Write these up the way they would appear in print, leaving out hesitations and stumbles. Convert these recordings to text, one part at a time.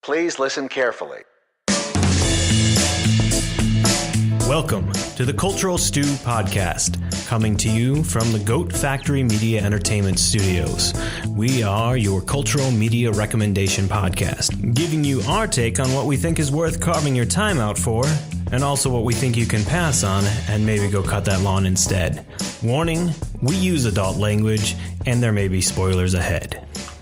Please listen carefully. Welcome to the Cultural Stew Podcast, coming to you from the Goat Factory Media Entertainment Studios. We are your cultural media recommendation podcast, giving you our take on what we think is worth carving your time out for, and also what we think you can pass on and maybe go cut that lawn instead. Warning, we use adult language, and there may be spoilers ahead.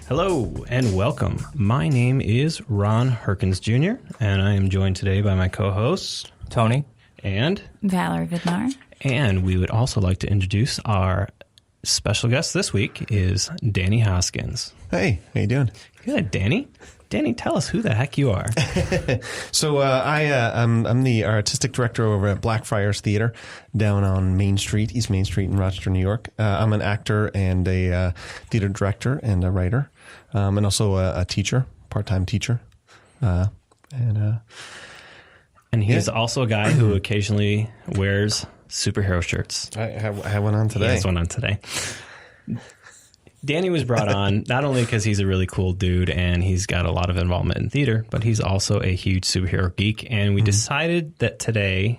Hello and welcome. My name is Ron Herkins Jr., and I am joined today by my co-hosts, Tony and Valerie Vidnar. And we would also like to introduce our special guest this week is Danny Hoskins. Hey, how you doing? Good, Danny. Danny, tell us who the heck you are. So I'm the artistic director over at Blackfriars Theater down on Main Street, East Main Street in Rochester, New York. I'm an actor and a theater director and a writer, and also a teacher, part-time teacher. And he's also a guy who occasionally wears superhero shirts. I have one on today. He has one on today. Danny was brought on not only because he's a really cool dude and he's got a lot of involvement in theater, but he's also a huge superhero geek. And we decided that today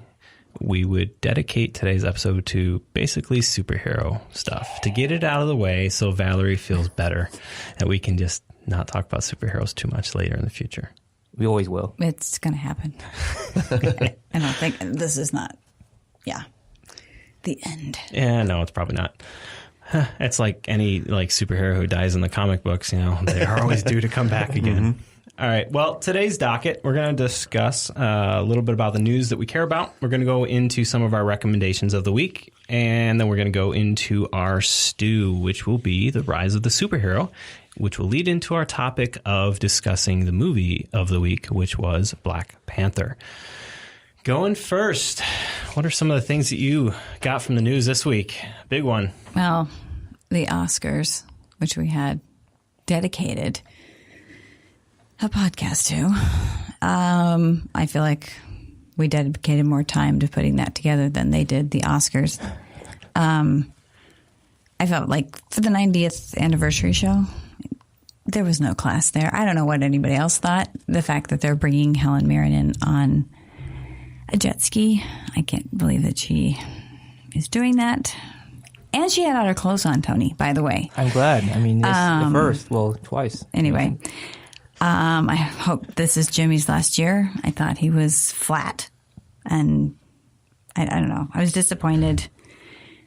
we would dedicate today's episode to basically superhero stuff to get it out of the way so Valerie feels better that we can just not talk about superheroes too much later in the future. We always will. It's going to happen. I don't think this is not, the end. Yeah, no, it's probably not. It's like any superhero who dies in the comic books, they are always due to come back again. All right. Well, today's docket, we're going to discuss a little bit about the news that we care about. We're going to go into some of our recommendations of the week, and then we're going to go into our stew, which will be the rise of the superhero, which will lead into our topic of discussing the movie of the week, which was Black Panther. Going first, what are some of the things that you got from the news this week? Big one. Well, the Oscars, which we had dedicated a podcast to. I feel like we dedicated more time to putting that together than they did the Oscars. I felt like for the 90th anniversary show, there was no class there. I don't know what anybody else thought. The fact that they're bringing Helen Mirren in on a jet ski, I can't believe that she is doing that. And she had all her clothes on, Tony, by the way. I'm glad. I mean, this the first, twice. Anyway, I hope this is Jimmy's last year. I thought he was flat. And I don't know. I was disappointed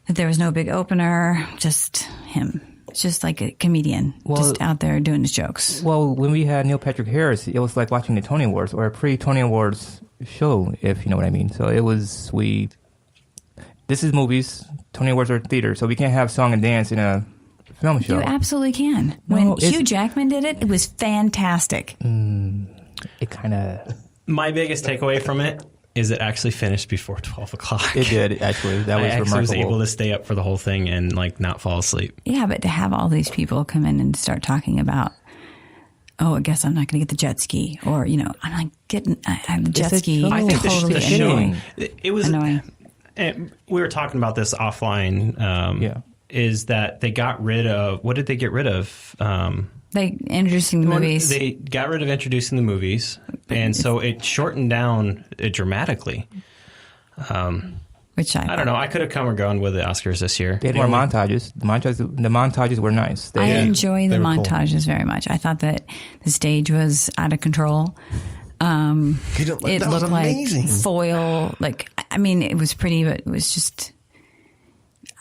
that there was no big opener, just him. Just like a comedian, just out there doing his jokes. Well, when we had Neil Patrick Harris, it was like watching the Tony Awards or a pre-Tony Awards show, if you know what I mean. So it was, this is movies, Tony Awards are theater, so we can't have song and dance in a film show. You absolutely can. When Hugh Jackman did it, it was fantastic. It kind of... My biggest takeaway from it is it actually finished before 12 o'clock. It did, actually. That was remarkable. I was able to stay up for the whole thing and not fall asleep. Yeah, but to have all these people come in and start talking about, I guess I'm not going to get the jet ski, or I'm not getting I'm jet ski. I think totally the annoying. It was annoying. And we were talking about this offline. Is that they got rid of? What did they get rid of? They introducing the movies. They got rid of introducing the movies, and so it shortened down it dramatically. Which I don't know. I could have come or gone with the Oscars this year. They had more montages. The montages were nice. I enjoy the montages very much. I thought that the stage was out of control. It looked like foil. It was pretty, but it was just.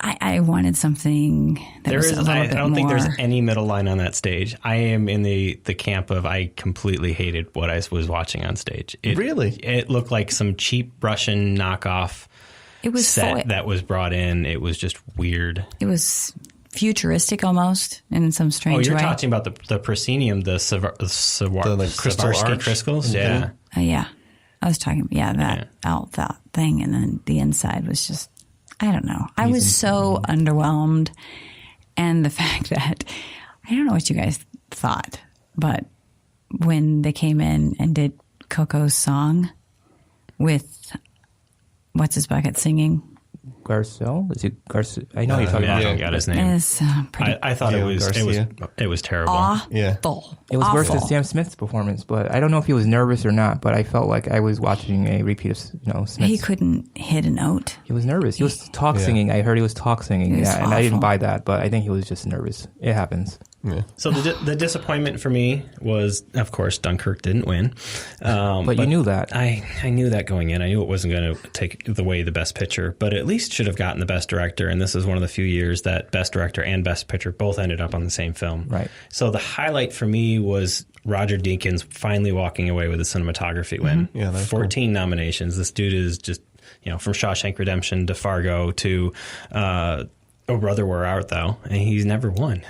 I wanted something that was a little bit more. I don't think there's any middle line on that stage. I am in the camp of I completely hated what I was watching on stage. It looked like some cheap Russian knockoff set that was brought in. It was just weird. It was futuristic almost in some strange way. You're talking about the proscenium, the Swarovski crystals? Yeah. Yeah. I was talking, that thing. And then the inside was just, I don't know. I was so underwhelmed. And the fact that, I don't know what you guys thought, but when they came in and did Coco's song with What's His Bucket singing, Garcelle? Is it Garcelle? I know you're talking I about. don't got his name. It's pretty I thought Gael it was terrible. awful. Yeah. It was worse than Awful. Sam Smith's performance, but I don't know if he was nervous or not. But I felt like I was watching a repeat of Smith's. He couldn't hit a note. He was nervous. He was talk singing. I heard he was talk singing. It was Yeah, and I didn't awful. buy that, but I think he was just nervous. It happens. Yeah. So the disappointment for me was, of course, Dunkirk didn't win. But you knew that. I knew that going in. I knew it wasn't going to take away the Best Picture, but at least should have gotten the Best Director. And this is one of the few years that Best Director and Best Picture both ended up on the same film. Right. So the highlight for me was Roger Deakins finally walking away with a cinematography win. Yeah, that's 14 nominations. This dude is just, from Shawshank Redemption to Fargo to Oh Brother, Where Art Thou? And he's never won.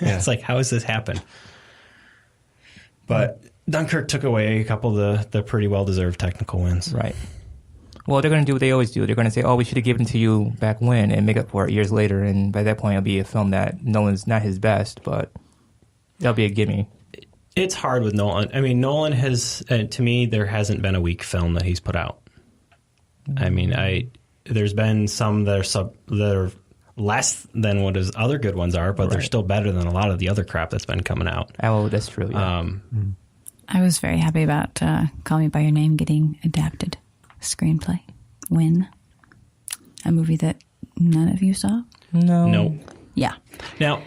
Yeah. It's like, how has this happened? But Dunkirk took away a couple of the pretty well-deserved technical wins. Right. Well, they're going to do what they always do. They're going to say, oh, we should have given it to you back when and make up for it years later. And by that point, it'll be a film that Nolan's not his best, but that'll be a gimme. It's hard with Nolan. I mean, Nolan has, to me, there hasn't been a weak film that he's put out. I mean, there's been some that are less than what his other good ones are, but they're still better than a lot of the other crap that's been coming out. Oh, that's true. Yeah. I was very happy about Call Me By Your Name getting adapted screenplay. Win. A movie that none of you saw? No. Yeah. Now,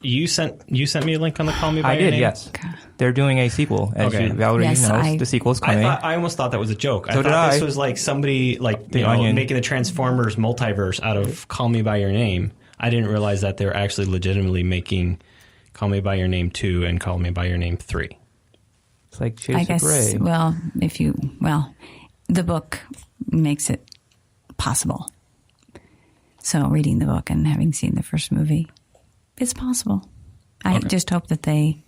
you sent me a link on the Call Me By I Your did, Name? yes. They're doing a sequel. As Okay. Valerie Yes, knows, the sequel's coming. I almost thought that was a joke. So I did thought this I. was like somebody Onion. making the Transformers multiverse out of Call Me By Your Name. I didn't realize that they're actually legitimately making Call Me By Your Name 2 and Call Me By Your Name 3. It's like I Shades of guess, Grey. the book makes it possible. So reading the book and having seen the first movie, it's possible. I just hope that they...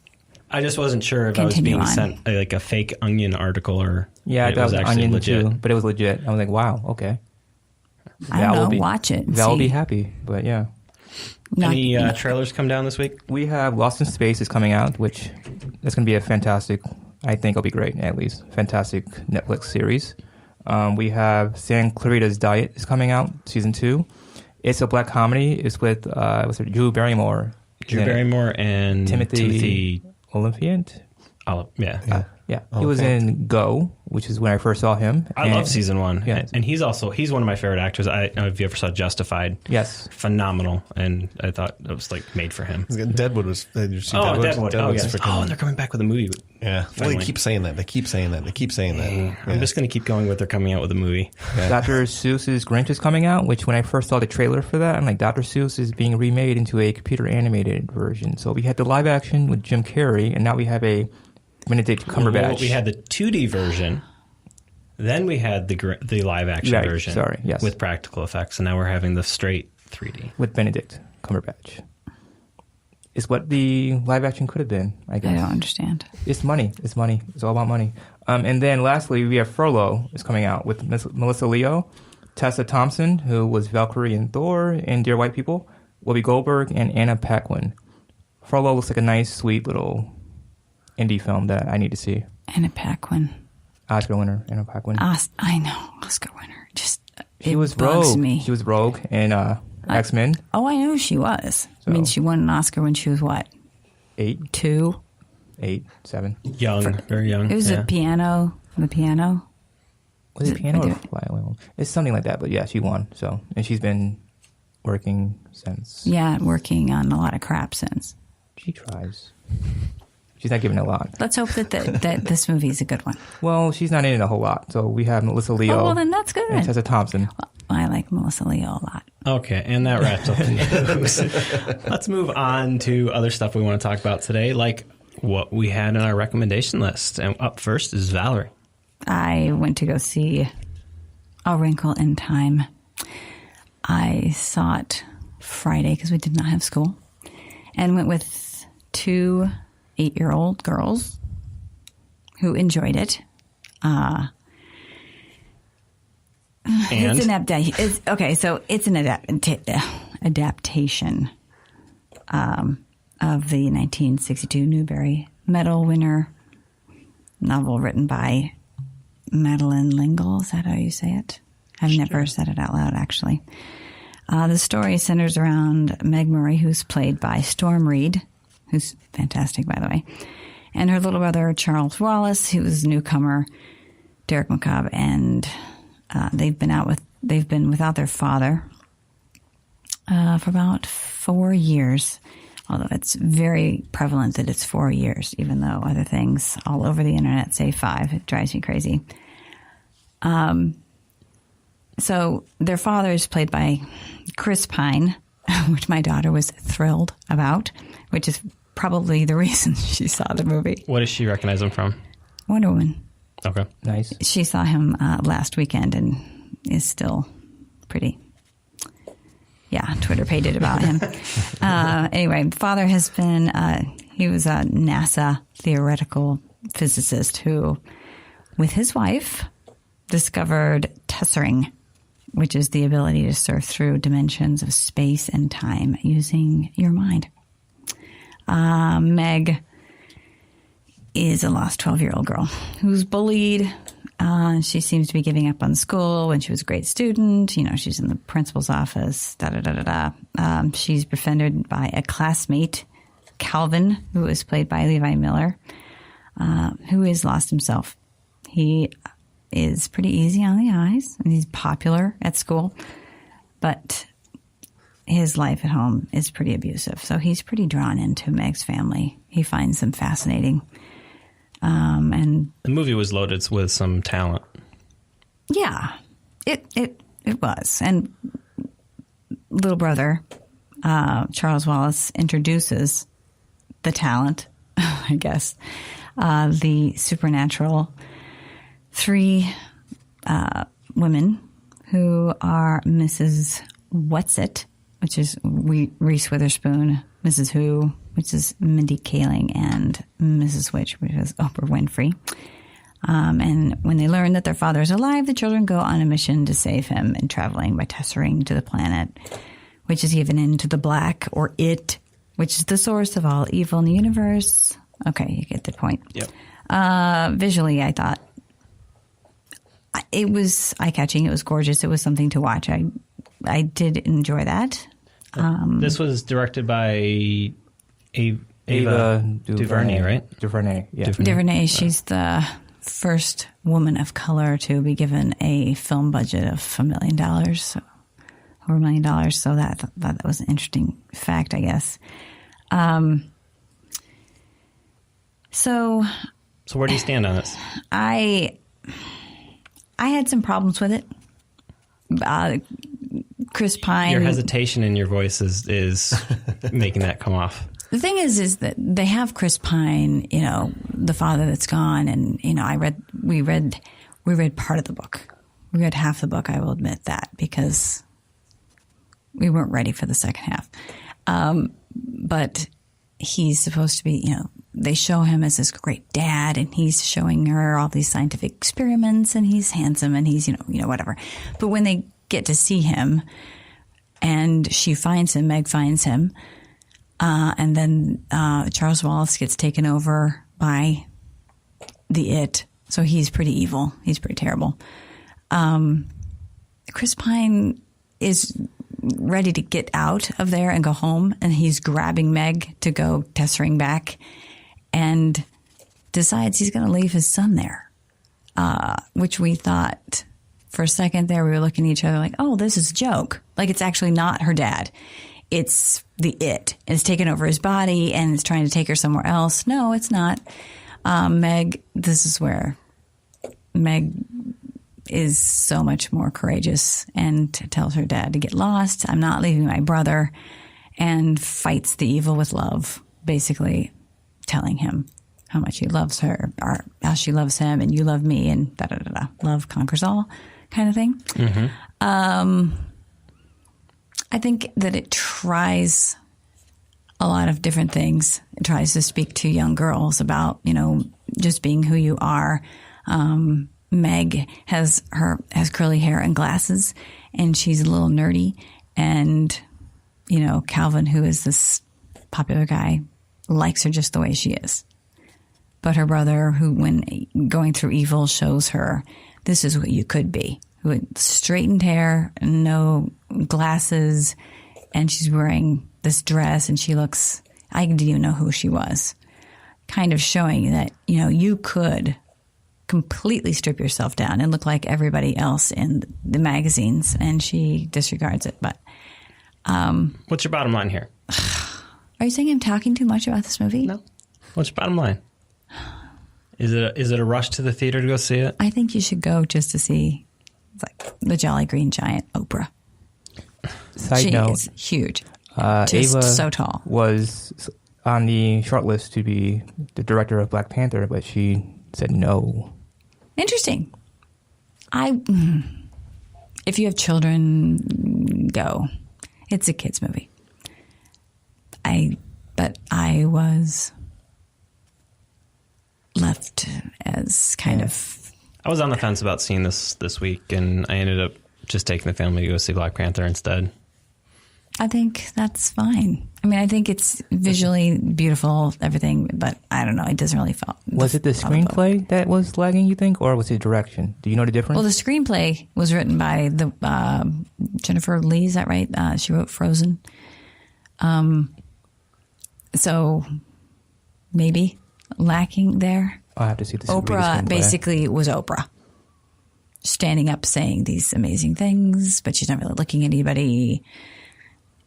I just wasn't sure if I was Continue being on. sent like a fake Onion article or Yeah, I it thought was it was actually Onion legit. too, but it was legit. I was like, wow, okay. I don't know, watch it and Val will see. be happy, but yeah. Any trailers come down this week? We have Lost in Space is coming out, which that's going to be a fantastic, I think it'll be great, at least, fantastic Netflix series. We have San Clarita's Diet is coming out, season 2. It's a black comedy. It's with Drew Barrymore. Drew Barrymore and Timothy Olyphant. Yeah. Yeah, he was in Go, which is when I first saw him. I love season 1. Yeah. And he's one of my favorite actors. I don't know if you ever saw Justified. Yes. Phenomenal. And I thought it was like made for him. Deadwood was. Did you see Deadwood. Deadwood's Yes. freaking- And they're coming back with a movie. Yeah. Well, Finally. they keep saying that. They keep saying that. I'm just going to keep going with they're coming out with a movie. Dr. Seuss's Grinch is coming out, which when I first saw the trailer for that, I'm like, Dr. Seuss is being remade into a computer animated version. So we had the live action with Jim Carrey, and now we have a Benedict Cumberbatch. Well, we had the 2D version. Then we had the live action Right, version. sorry, yes. With practical effects. And now we're having the straight 3D. with Benedict Cumberbatch. It's what the live action could have been, I guess. I don't understand. It's money. It's money. It's all about money. And then lastly, we have Furlough is coming out with Melissa Leo, Tessa Thompson, who was Valkyrie in Thor and Dear White People, Whoopi Goldberg, and Anna Paquin. Furlough looks like a nice, sweet little indie film that I need to see. Anna Paquin. Oscar winner, Anna Paquin. I know, Oscar winner. Just She it was bugs Rogue. me. She was Rogue in X-Men. Oh, I know she was. I mean, she won an Oscar when she was what? 8, 2? 8, 7. Young. Very young. It was yeah. the piano. Was it piano or violin? It's something like that, but yeah, she won. So, and she's been working since. Yeah, working on a lot of crap since. She tries. She's not giving a lot. Let's hope that this movie is a good one. Well, she's not in it a whole lot. So we have Melissa Leo. Oh, well, then that's good. And Tessa Thompson. Well, I like Melissa Leo a lot. Okay, and that wraps up the news. Let's move on to other stuff we want to talk about today, like what we had in our recommendation list. And up first is Valerie. I went to go see A Wrinkle in Time. I saw it Friday because we did not have school, and went with 2 8-year-old girls who enjoyed it. And It's an It's an adaptation of the 1962 Newbery Medal winner novel written by Madeleine L'Engle. Is that how you say it? I've never said it out loud, actually. The story centers around Meg Murray, who's played by Storm Reed, who's fantastic, by the way, and her little brother, Charles Wallace, who was a newcomer, Derek McCobb, and they've been without their father for about 4 years, although it's very prevalent that it's 4 years, even though other things all over the internet say 5. It drives me crazy. So their father is played by Chris Pine, which my daughter was thrilled about, which is probably the reason she saw the movie. What does she recognize him from? Wonder Woman. Okay. Nice. She saw him last weekend and is still pretty. Yeah, Twitter paged it about him. Anyway, father has been, he was a NASA theoretical physicist who, with his wife, discovered tessering, which is the ability to surf through dimensions of space and time using your mind. Meg is a lost 12-year-old girl who's bullied. She seems to be giving up on school when she was a great student. You know, she's in the principal's office, she's befriended by a classmate, Calvin, who is played by Levi Miller, who has lost himself. He is pretty easy on the eyes, and he's popular at school, but his life at home is pretty abusive. So he's pretty drawn into Meg's family. He finds them fascinating. And the movie was loaded with some talent. Yeah, it was. And little brother, Charles Wallace, introduces the talent, I guess, the supernatural 3 women who are Mrs. Whatsit, which is Reese Witherspoon, Mrs. Who, which is Mindy Kaling, and Mrs. Which is Oprah Winfrey. And when they learn that their father is alive, the children go on a mission to save him and traveling by tessering to the planet, which is given into the black, or it, which is the source of all evil in the universe. Okay, you get the point. Yep. Visually, I thought it was eye-catching. It was gorgeous. It was something to watch. I did enjoy that. This was directed by Ava DuVernay, right? DuVernay, yeah. DuVernay, she's the first woman of color to be given a film budget of $1 million, so over $1 million. So that was an interesting fact, I guess. So where do you stand on this? I had some problems with it. Chris Pine. Your hesitation in your voice is making that come off. The thing is that they have Chris Pine, you know, the father that's gone, and you know, we read part of the book. We read half the book. I will admit that, because we weren't ready for the second half. But he's supposed to be, you know, they show him as this great dad, and he's showing her all these scientific experiments, and he's handsome, and he's you know whatever. But when they get to see him, and she finds him, Meg finds him, and then Charles Wallace gets taken over by the it. So he's pretty evil. He's pretty terrible. Chris Pine is ready to get out of there and go home, and he's grabbing Meg to go tessering back, and decides he's going to leave his son there, which we thought for a second there, we were looking at each other like, oh, this is a joke. Like, it's actually not her dad. It's the it. It's taken over his body and it's trying to take her somewhere else. No, it's not. Meg, this is where Meg is so much more courageous and tells her dad to get lost. I'm not leaving my brother, and fights the evil with love, basically telling him how much he loves her, or how she loves him, and you love me, and da-da-da-da. Love conquers all kind of thing. Mm-hmm. I think that it tries a lot of different things. It tries to speak to young girls about, you know, just being who you are. Meg has curly hair and glasses, and she's a little nerdy. And, you know, Calvin, who is this popular guy, likes her just the way she is. But her brother, who when going through evil shows her, this is what you could be. who had straightened hair, no glasses, and she's wearing this dress, and she looks, I didn't even know who she was. Kind of showing that, you could completely strip yourself down and look like everybody else in the magazines, and she disregards it. But what's your bottom line here? are you saying I'm talking too much about this movie? No. What's your bottom line? Is it a rush to the theater to go see it? I think you should go just to see the Jolly Green Giant, Oprah. Side note, is huge. Ava so tall. Was on the short list to be the director of Black Panther, but she said no. Interesting. If you have children, go. It's a kids movie. But I was left as kind of. I was on the fence about seeing this week, and I ended up just taking the family to go see Black Panther instead. I think that's fine. I mean, I think it's visually beautiful, everything, but I don't know. It doesn't really feel. Was it the screenplay that was lagging, you think, or was it direction? Do you know the difference? Well, the screenplay was written by the Jennifer Lee. Is that right? She wrote Frozen. So maybe lacking there. I'll have to see the Oprah basically was Oprah. Standing up saying these amazing things, but she's not really looking at anybody.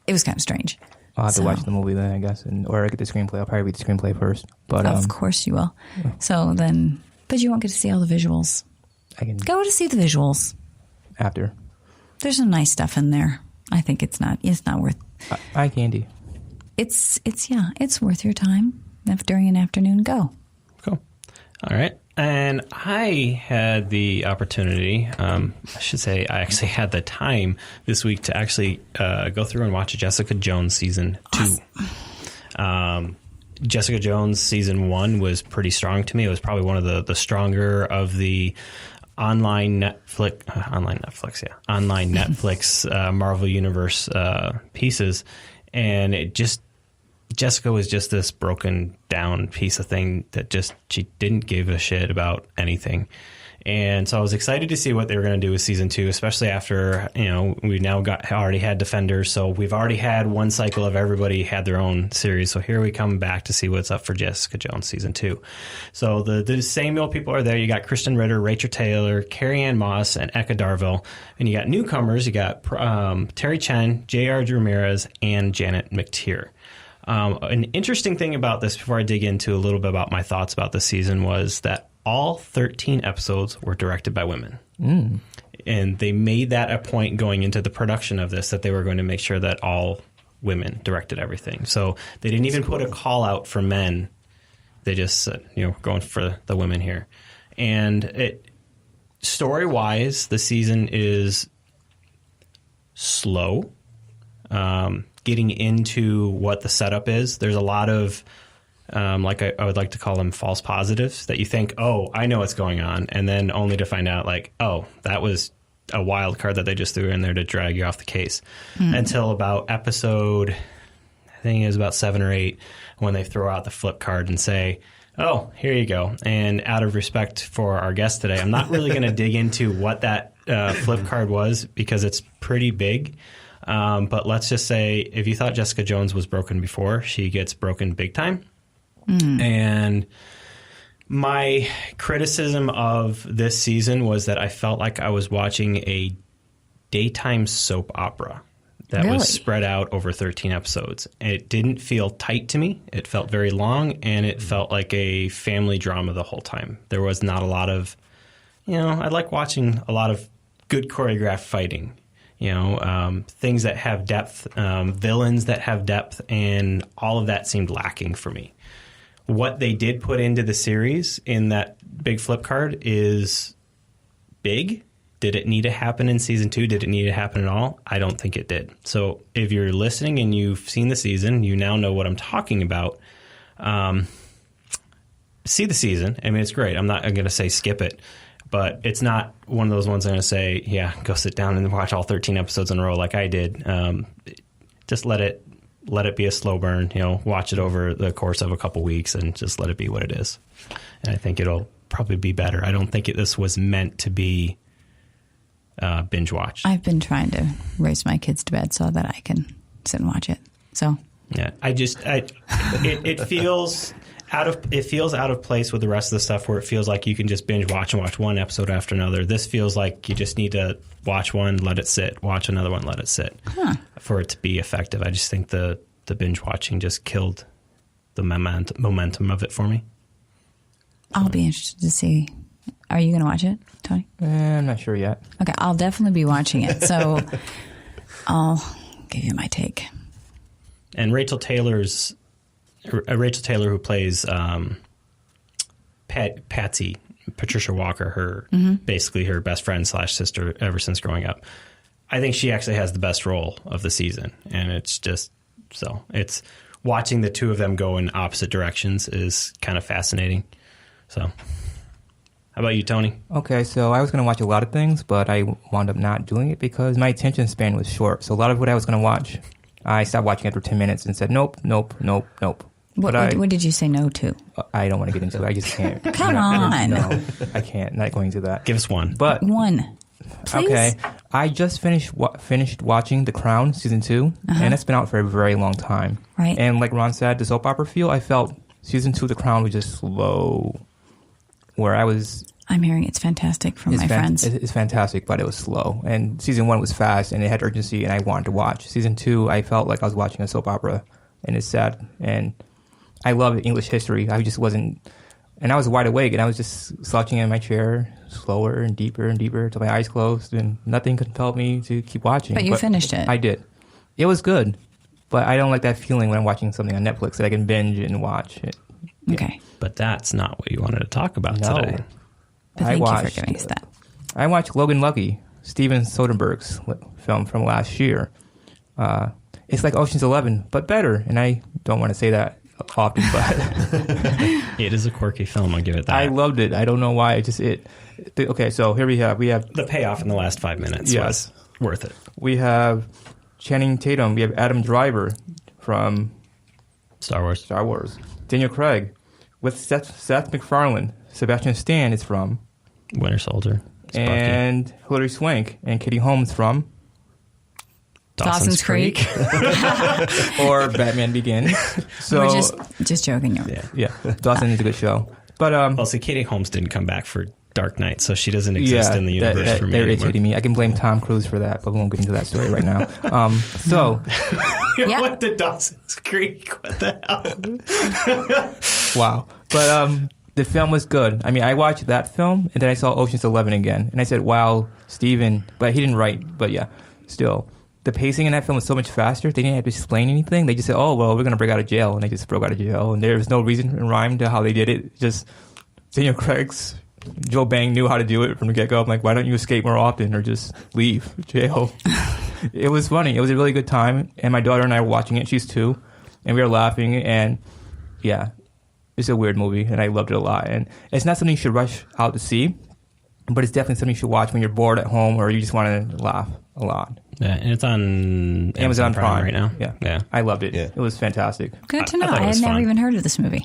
It was kind of strange. I'll have to watch the movie then, I guess, or get the screenplay. I'll probably read the screenplay first. But of course you will. Yeah. So then, but you won't get to see all the visuals. I can go to see the visuals after. There's some nice stuff in there. I think it's not worth. Eye candy. It's worth your time. During an afternoon, go. Cool. All right. And I had the opportunity, I should say I actually had the time this week to actually go through and watch Jessica Jones Season 2. Jessica Jones Season 1 was pretty strong to me. It was probably one of the stronger of the online Netflix Marvel Universe pieces. And Jessica was just this broken down piece of thing that she didn't give a shit about anything. And so I was excited to see what they were going to do with Season 2, especially after, we now already had Defenders. So we've already had one cycle of everybody had their own series. So here we come back to see what's up for Jessica Jones Season 2. So the same old people are there. You got Kristen Ritter, Rachel Taylor, Carrie-Anne Moss, and Eka Darville. And you got newcomers. You got Terry Chen, J.R. Ramirez, and Janet McTeer. An interesting thing about this, before I dig into a little bit about my thoughts about this season, was that all 13 episodes were directed by women. Mm. And they made that a point going into the production of this, that they were going to make sure that all women directed everything. So they didn't even put a call out for men. They just said, going for the women here. And story-wise, the season is slow. Getting into what the setup is. There's a lot of, I would like to call them false positives, that you think, oh, I know what's going on, and then only to find out, oh, that was a wild card that they just threw in there to drag you off the case. Until about episode, I think it was about 7 or 8, when they throw out the flip card and say, oh, here you go. And out of respect for our guest today, I'm not really going to dig into what that flip card was, because it's pretty big. But let's just say, if you thought Jessica Jones was broken before, she gets broken big time. And my criticism of this season was that I felt like I was watching a daytime soap opera that was spread out over 13 episodes. It didn't feel tight to me. It felt very long, and it felt like a family drama the whole time. There was not a lot of, I like watching a lot of good choreographed fighting. Things that have depth, villains that have depth, and all of that seemed lacking for me. What they did put into the series in that big flip card is big. Did it need to happen in Season 2? Did it need to happen at all? I don't think it did. So if you're listening and you've seen the season, you now know what I'm talking about. See the season. I mean, it's great. I'm not going to say skip it. But it's not one of those ones I'm going to say, yeah, go sit down and watch all 13 episodes in a row like I did. Just let it be a slow burn. Watch it over the course of a couple weeks and just let it be what it is. And I think it'll probably be better. I don't think this was meant to be binge watch. I've been trying to race my kids to bed so that I can sit and watch it. So yeah, it feels out of place with the rest of the stuff where it feels like you can just binge watch and watch one episode after another. This feels like you just need to watch one, let it sit, watch another one, let it sit for it to be effective. I just think the binge watching just killed the momentum of it for me. I'll be interested to see. Are you going to watch it, Tony? I'm not sure yet. Okay, I'll definitely be watching it. So I'll give you my take. And Rachel Taylor, who plays Patsy, Patricia Walker, basically her best friend / sister ever since growing up. I think she actually has the best role of the season, and it's just it's watching the two of them go in opposite directions is kind of fascinating. So, how about you, Tony? Okay, so I was going to watch a lot of things, but I wound up not doing it because my attention span was short. So a lot of what I was going to watch, I stopped watching after 10 minutes and said, nope. What did you say no to? I don't want to get into it. I just can't. Come on. No, I can't. Not going to that. Give us one. But One. Please? Okay, I just finished watching The Crown Season 2, and it's been out for a very long time. Right. And like Ron said, the soap opera feel, I felt Season 2 of The Crown was just slow. Where I was... I'm hearing it's fantastic from my friends. It's fantastic, but it was slow. And Season 1 was fast, and it had urgency, and I wanted to watch. Season 2, I felt like I was watching a soap opera, and it's sad. And I love English history. I just wasn't... And I was wide awake, and I was just slouching in my chair, slower and deeper till my eyes closed, and nothing compelled me to keep watching. But you finished it. I did. It was good, but I don't like that feeling when I'm watching something on Netflix that I can binge and watch it. Okay. But that's not what you wanted to talk about today. But thank you for giving us that. I watched Logan Lucky, Steven Soderbergh's film from last year. It's like Ocean's 11, but better, and I don't want to say that often, but it is a quirky film. I'll give it that. I loved it. I don't know why. Okay, so here we have the payoff in the last 5 minutes was worth it. We have Channing Tatum. We have Adam Driver from Star Wars. Daniel Craig with Seth MacFarlane. Sebastian Stan is from Winter Soldier. And Hilary Swank and Katie Holmes from Dawson's Creek. Or Batman Begins. So we're just joking. Yeah. Dawson is a good show. But well, see, Katie Holmes didn't come back for Dark Knight, so she doesn't exist in the universe for me. They're irritating me. I can blame Tom Cruise for that, but we won't get into that story right now. You went to Dawson's Creek. What the hell? Wow. But the film was good. I mean, I watched that film, and then I saw Ocean's 11 again, and I said, wow, Steven, but he didn't write, but yeah, still. The pacing in that film was so much faster. They didn't have to explain anything. They just said, oh, well, we're going to break out of jail. And they just broke out of jail. And there was no reason and rhyme to how they did it. Just Daniel Craig's Joe Bang knew how to do it from the get-go. I'm like, why don't you escape more often or just leave jail? It was funny. It was a really good time. And my daughter and I were watching it. She's 2. And we were laughing. And yeah, it's a weird movie. And I loved it a lot. And it's not something you should rush out to see. But it's definitely something you should watch when you're bored at home or you just want to laugh a lot. Yeah, and it's on Amazon Prime right now. Yeah. I loved it. Yeah. It was fantastic. Good to know. I had never even heard of this movie.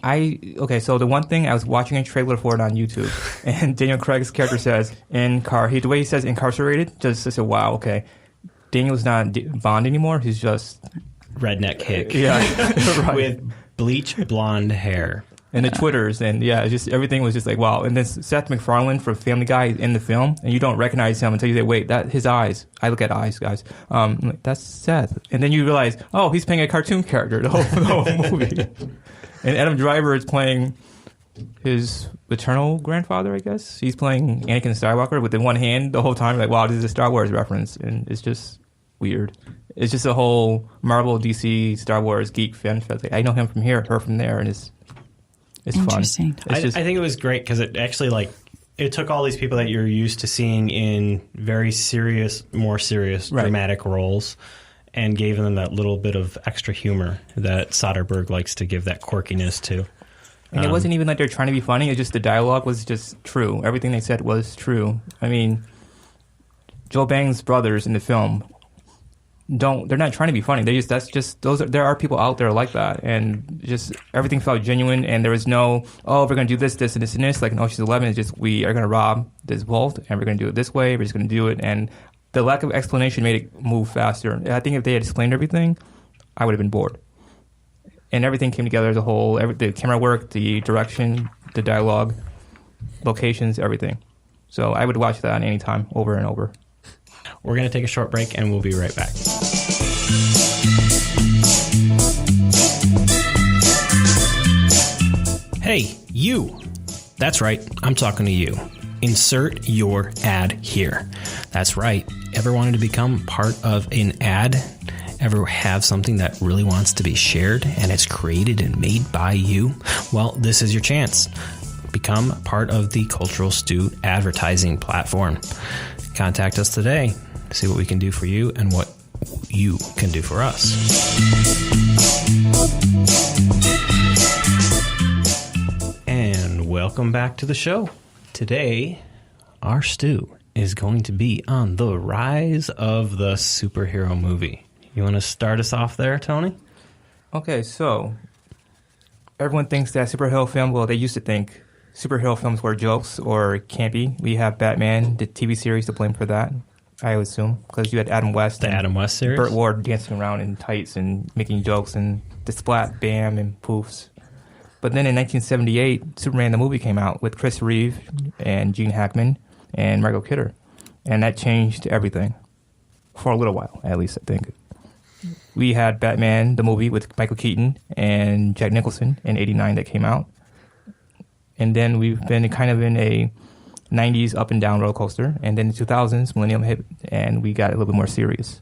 So the one thing, I was watching a trailer for it on YouTube, and Daniel Craig's character says, the way he says incarcerated, I said, wow, okay. Daniel's not Bond anymore. He's just... redneck hick. Yeah. Right. With bleach blonde hair. And the Twitters, and everything was just like, wow. And then Seth MacFarlane from Family Guy is in the film, and you don't recognize him until you say, wait, his eyes. I look at eyes, guys. I'm like, that's Seth. And then you realize, oh, he's playing a cartoon character the whole movie. And Adam Driver is playing his maternal grandfather, I guess. He's playing Anakin Skywalker with the one hand the whole time. Like, wow, this is a Star Wars reference. And it's just weird. It's just a whole Marvel, DC, Star Wars geek fan fest. Like, I know him from here, her from there, and it's interesting. Fun. I think it was great because it actually it took all these people that you're used to seeing in very serious, more serious, dramatic roles, and gave them that little bit of extra humor that Soderbergh likes to give that quirkiness to. And it wasn't even like they're trying to be funny. It's just the dialogue was just true. Everything they said was true. I mean, Joe Bang's brothers in the film, they're not trying to be funny. There are people out there like that, and just everything felt genuine, and there was no, we're going to do this, this, and this, and this. Like in Ocean's 11, it's just, we are going to rob this vault, and we're going to do it this way, we're just going to do it, and the lack of explanation made it move faster. And I think if they had explained everything, I would have been bored. And everything came together as a whole, the camera work, the direction, the dialogue, locations, everything. So I would watch that anytime, over and over. We're going to take a short break, and we'll be right back. Hey, you. That's right. I'm talking to you. Insert your ad here. That's right. Ever wanted to become part of an ad? Ever have something that really wants to be shared and it's created and made by you? Well, this is your chance. Become part of the Cultural Stew advertising platform. Contact us today. See what we can do for you and what you can do for us. And welcome back to the show. Today, our stew is going to be on the rise of the superhero movie. You want to start us off there, Tony? Okay, so everyone thinks that superhero film, well, they used to think superhero films were jokes or campy. We have Batman, the TV series, to blame for that, I would assume, because you had Adam West. The Adam West series? Burt Ward dancing around in tights and making jokes and the splat, bam, and poofs. But then in 1978, Superman the movie came out with Chris Reeve and Gene Hackman and Michael Kidder. And that changed everything. For a little while, at least, I think. We had Batman the movie with Michael Keaton and Jack Nicholson in 89 that came out. And then we've been kind of in a 90s up and down roller coaster. And then the 2000s, Millennium hit, and we got a little bit more serious.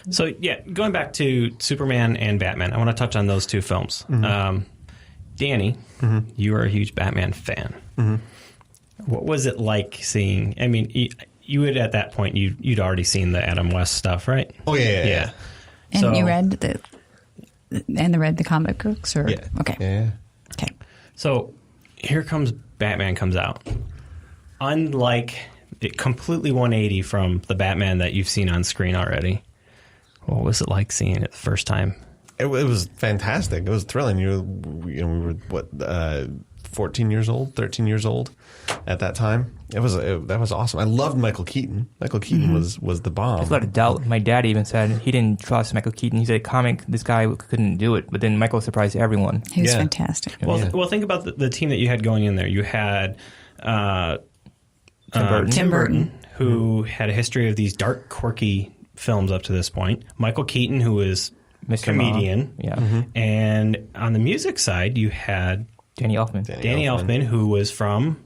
So, yeah, going back to Superman and Batman, I want to touch on those two films. Mm-hmm. Danny, you are a huge Batman fan. Mm-hmm. What was it like seeing, I mean, you had at that point, you'd already seen the Adam West stuff, right? Oh, yeah. And so, you read the comic books? Or? Yeah. Okay. Yeah. Okay. So here comes Batman comes out. Unlike it, completely 180 from the Batman that you've seen on screen already. What was it like seeing it the first time? It was fantastic. It was thrilling. We were 14 years old, 13 years old at that time. That was awesome. I loved Michael Keaton. Michael Keaton was the bomb. There's a lot of doubt. My dad even said he didn't trust Michael Keaton. He said, comic, this guy couldn't do it. But then Michael surprised everyone. He was fantastic. Well, think about the team that you had going in there. You had Tim Burton, who had a history of these dark, quirky films up to this point. Michael Keaton, who was Mr. comedian. Yeah. Mm-hmm. And on the music side, you had Danny Elfman. Danny Elfman, who was from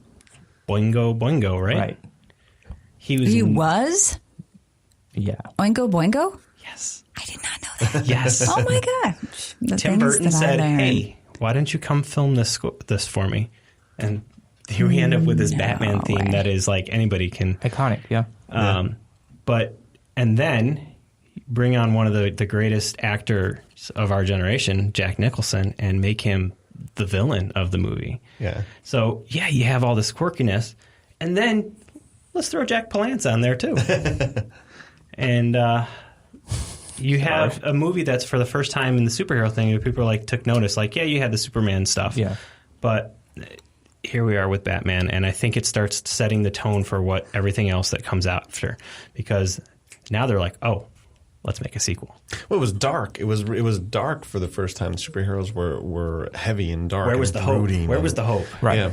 Boingo Boingo, right? Right. He was? Yeah. Oingo Boingo? Yes. I did not know that. Yes. Oh my gosh. Tim Burton said, "Hey, why don't you come film this for me?" And here we end up with this Batman theme that is like anybody can. Iconic, yeah. And then bring on one of the greatest actors of our generation, Jack Nicholson, and make him the villain of the movie. Yeah. So, yeah, you have all this quirkiness. And then let's throw Jack Palance on there, too. And you have a movie that's for the first time in the superhero thing that people took notice. Like, yeah, you had the Superman stuff. Yeah. But here we are with Batman, and I think it starts setting the tone for what everything else that comes after. Because now they're like, oh, let's make a sequel. Well, it was dark. It was dark for the first time. Superheroes were heavy and dark. Where was the hope? Where was the hope? Right. Yeah.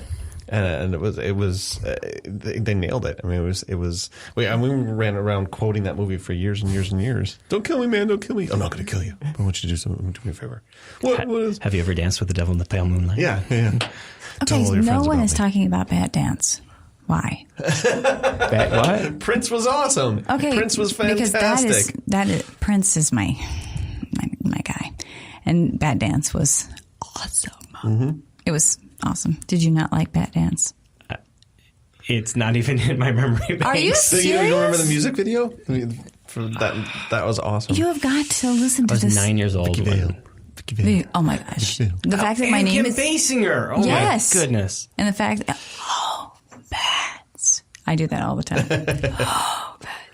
And it was they nailed it. I mean, it was. We ran around quoting that movie for years and years and years. Don't kill me, man! Don't kill me! I'm not going to kill you. I want you to do something. Do me a favor. Have you ever danced with the devil in the pale moonlight? Yeah. Okay, so no one is talking about Bat Dance. Why? What? Prince was awesome. Okay, Prince was fantastic. Because Prince is my guy, and Bat Dance was awesome. Mm-hmm. It was awesome. Did you not like Bat Dance? It's not even in my memory banks. Are you So serious? you don't remember the music video? I mean, that was awesome. You have got to listen to I was this. 9 years old. Oh my gosh! The fact that my name Kim is Basinger. Oh Yes. my goodness! and the fact that bats. I do that all the time.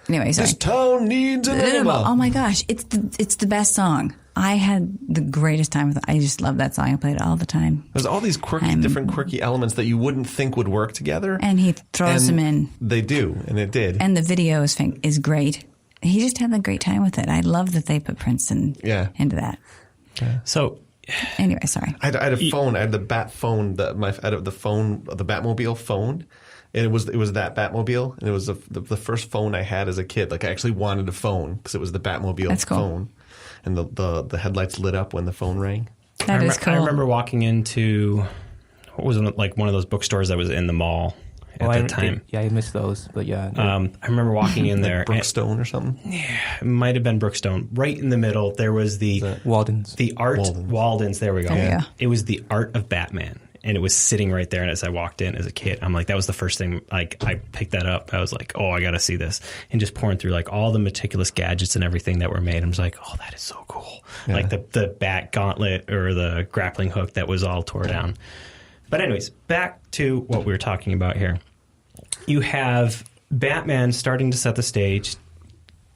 Anyway, sorry. This town needs an enema. Oh my gosh, it's the best song. I had the greatest time with it. I just love that song. I played it all the time. There's all these different quirky elements that you wouldn't think would work together. And he throws them in. They do, and it did. And the video is great. He just had a great time with it. I love that they put Prince into that. Yeah. So anyway, sorry. I had a phone. I had the Bat phone. The Batmobile phone. And it was that Batmobile, and it was the first phone I had as a kid. Like I actually wanted a phone because it was the Batmobile phone, and the headlights lit up when the phone rang. That is cool. I remember walking into what was it, like one of those bookstores that was in the mall at the time. I missed those, but yeah. I remember walking in there. Brookstone or something? Yeah, it might have been Brookstone. Right in the middle, there was the Walden's. The art Walden's. There we go. Yeah. It was the Art of Batman. And it was sitting right there. And as I walked in as a kid, I'm like, that was the first thing. Like, I picked that up. I was like, oh, I got to see this. And just pouring through like all the meticulous gadgets and everything that were made. I was like, oh, that is so cool. Yeah. Like the bat gauntlet or the grappling hook that was all tore down. But anyways, back to what we were talking about here. You have Batman starting to set the stage,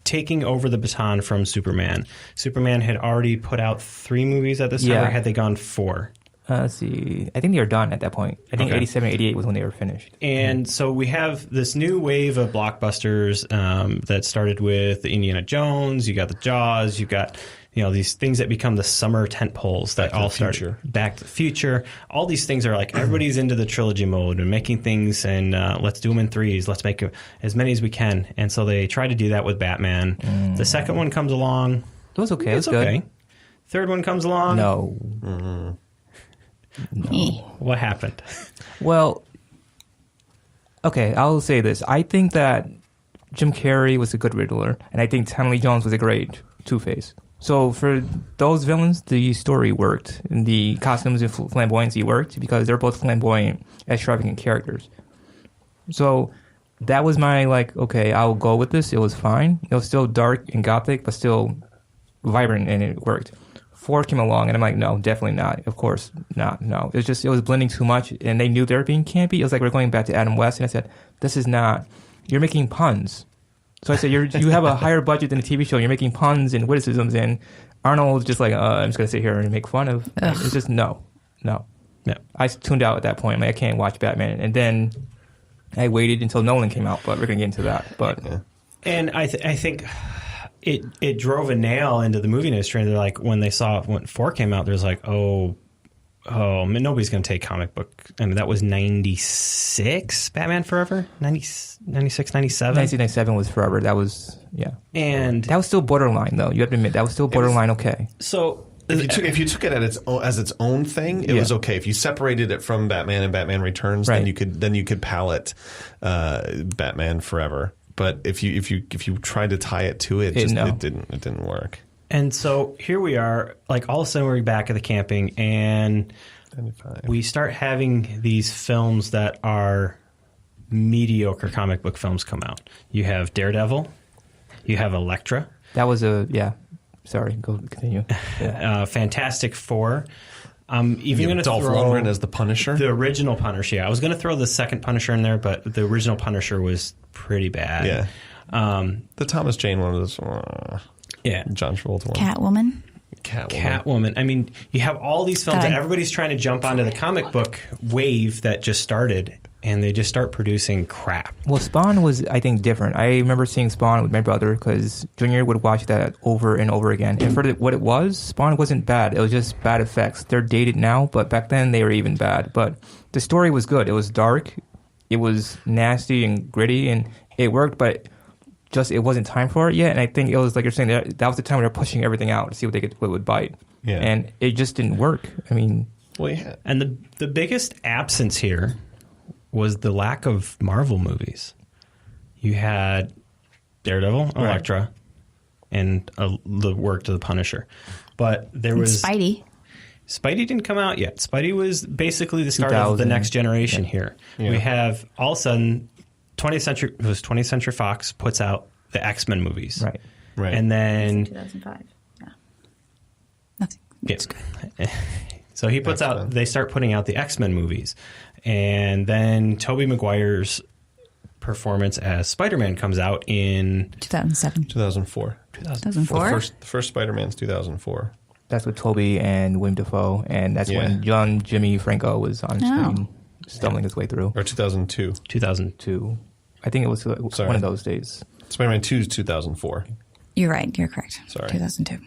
taking over the baton from Superman. Superman had already put out 3 movies at this time, or had they gone 4? Let's see. I think they were done at that point. I think 87, 88 was when they were finished. And so we have this new wave of blockbusters that started with the Indiana Jones. You got the Jaws. You got these things that become the summer tent poles that all start. Back to the Future. All these things are like everybody's into the trilogy mode and making things, and let's do them in 3s. Let's make as many as we can. And so they try to do that with Batman. The second one comes along. It was okay. It's okay. Good. Third one comes along. No. No. What happened? Well, okay, I'll say this. I think that Jim Carrey was a good Riddler, and I think Tommy Lee Jones was a great Two-Face. So for those villains, the story worked, and the costumes and flamboyancy worked because they're both flamboyant, extravagant characters. So that was my, okay, I'll go with this. It was fine. It was still dark and gothic, but still vibrant, and it worked. 4 came along, and I'm like, no, definitely not. Of course not. No. It was blending too much, and they knew they were being campy. It was like we're going back to Adam West, and I said, this is not. You're making puns. So I said, you have a higher budget than a TV show. You're making puns and witticisms, and Arnold's just like, I'm just going to sit here and make fun of. It's just no. Yeah. I tuned out at that point. I'm like, I can't watch Batman. And then I waited until Nolan came out, but we're going to get into that. But And I think it drove a nail into the movie industry. And they're like, when 4 came out, there's like, oh, nobody's going to take comic book. I mean, that was 96, Batman Forever? 96, 97? 1997 was Forever. That was, yeah. And that was still borderline, though. You have to admit, that was still borderline okay. So if you took it as its own thing, it was okay. If you separated it from Batman and Batman Returns, then you could palette Batman Forever. But if you tried to tie it to it, it didn't work. And so here we are, like all of a sudden we're back at the camping, and 95. We start having these films that are mediocre comic book films come out. You have Daredevil, you have Elektra. That was sorry, go continue. Yeah. Fantastic Four. I'm even going to throw Dolph Lundgren as the Punisher. The original Punisher. Yeah, I was going to throw the second Punisher in there, but the original Punisher was pretty bad. Yeah. The Thomas Jane one was. John Travolta one. Catwoman. I mean, you have all these films and everybody's trying to jump onto the comic book wave that just started, and they just start producing crap. Well, Spawn was, I think, different. I remember seeing Spawn with my brother because Junior would watch that over and over again. And for what it was, Spawn wasn't bad. It was just bad effects. They're dated now, but back then they were even bad. But the story was good. It was dark. It was nasty and gritty, and it worked, but it wasn't time for it yet. And I think it was like you're saying, that was the time when they were pushing everything out to see what would bite. Yeah. And it just didn't work. I mean, and the biggest absence here was the lack of Marvel movies. You had Daredevil, Elektra, and the work to the Punisher, but there was Spidey. Spidey didn't come out yet. Spidey was basically the start of the next generation here. Yeah. We have all of a sudden 20th Century Fox puts out the X-Men movies. Right. And then 2005. Yeah. Nothing. Yeah. So he puts they start putting out the X-Men movies. And then Tobey Maguire's performance as SpiderMan comes out in 2007. 2004. 2004? The first Spider-Man's 2004. That's with Toby and William Dafoe, and that's when John Jimmy Franco was on screen, stumbling his way through. Or 2002. 2002. I think it was one of those days. Spider-Man 2 is 2004. You're right. You're correct. Sorry. 2002.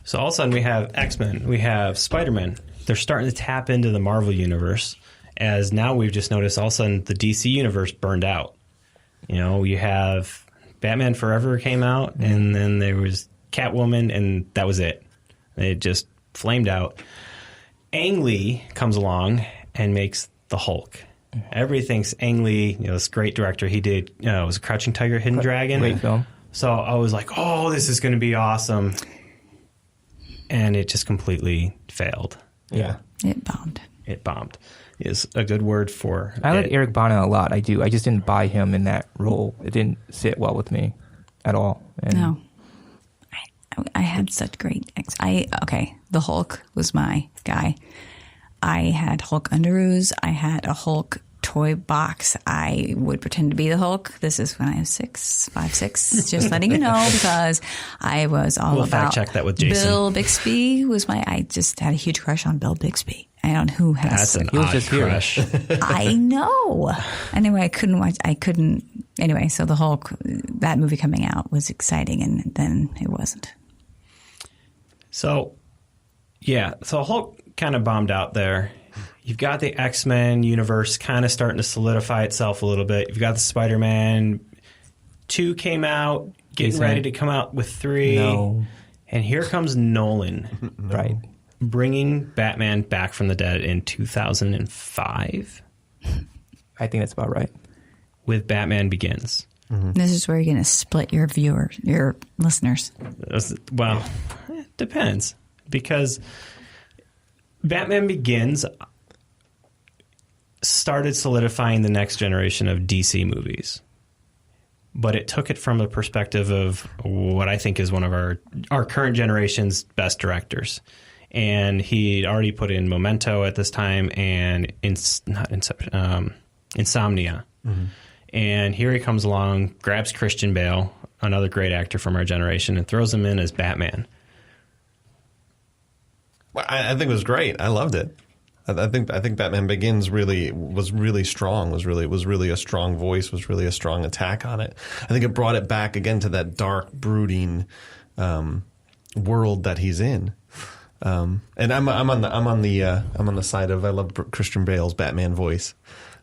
So all of a sudden we have X-Men, we have Spider-Man. They're starting to tap into the Marvel universe, as now we've just noticed all of a sudden the DC universe burned out. You know, you have Batman Forever came out, and then there was Catwoman, and that was it. It just flamed out. Ang Lee comes along and makes the Hulk. Everything's Ang Lee, this great director. He did, it was Crouching Tiger, Hidden Dragon. Great film. So I was like, oh, this is going to be awesome. And it just completely failed. Yeah. It bombed. It bombed is a good word for I like it. Eric Bana a lot. I do. I just didn't buy him in that role. It didn't sit well with me at all. And No. I had such great the Hulk was my guy. I had Hulk underoos. I had a Hulk toy box. I would pretend to be the Hulk. This is when I was 5, 6. Just letting you know, because I was all We'll about fact check that with Jason. Bill Bixby was I just had a huge crush on Bill Bixby. I don't know who has. That's an He was odd just here. crush. I know. Anyway, I couldn't. Anyway, so the Hulk, that movie coming out was exciting, and then it wasn't. So Hulk kind of bombed out there. You've got the X-Men universe kind of starting to solidify itself a little bit. You've got the Spider-Man 2 came out, getting ready to come out with 3. No. And here comes Nolan. Right. Bringing Batman back from the dead in 2005 I think that's about right. with Batman Begins. This is where you're going to split your listeners. Well, it depends, because Batman Begins started solidifying the next generation of DC movies, but it took it from the perspective of what I think is one of our current generation's best directors. And he'd already put in Memento at this time and Insomnia. Mm-hmm. And here he comes along, grabs Christian Bale, another great actor from our generation, and throws him in as Batman. Well, I think it was great. I loved it. I think Batman Begins was really strong. Was really a strong voice. Was really a strong attack on it. I think it brought it back again to that dark, brooding world that he's in. And I'm on the side of I love Christian Bale's Batman voice.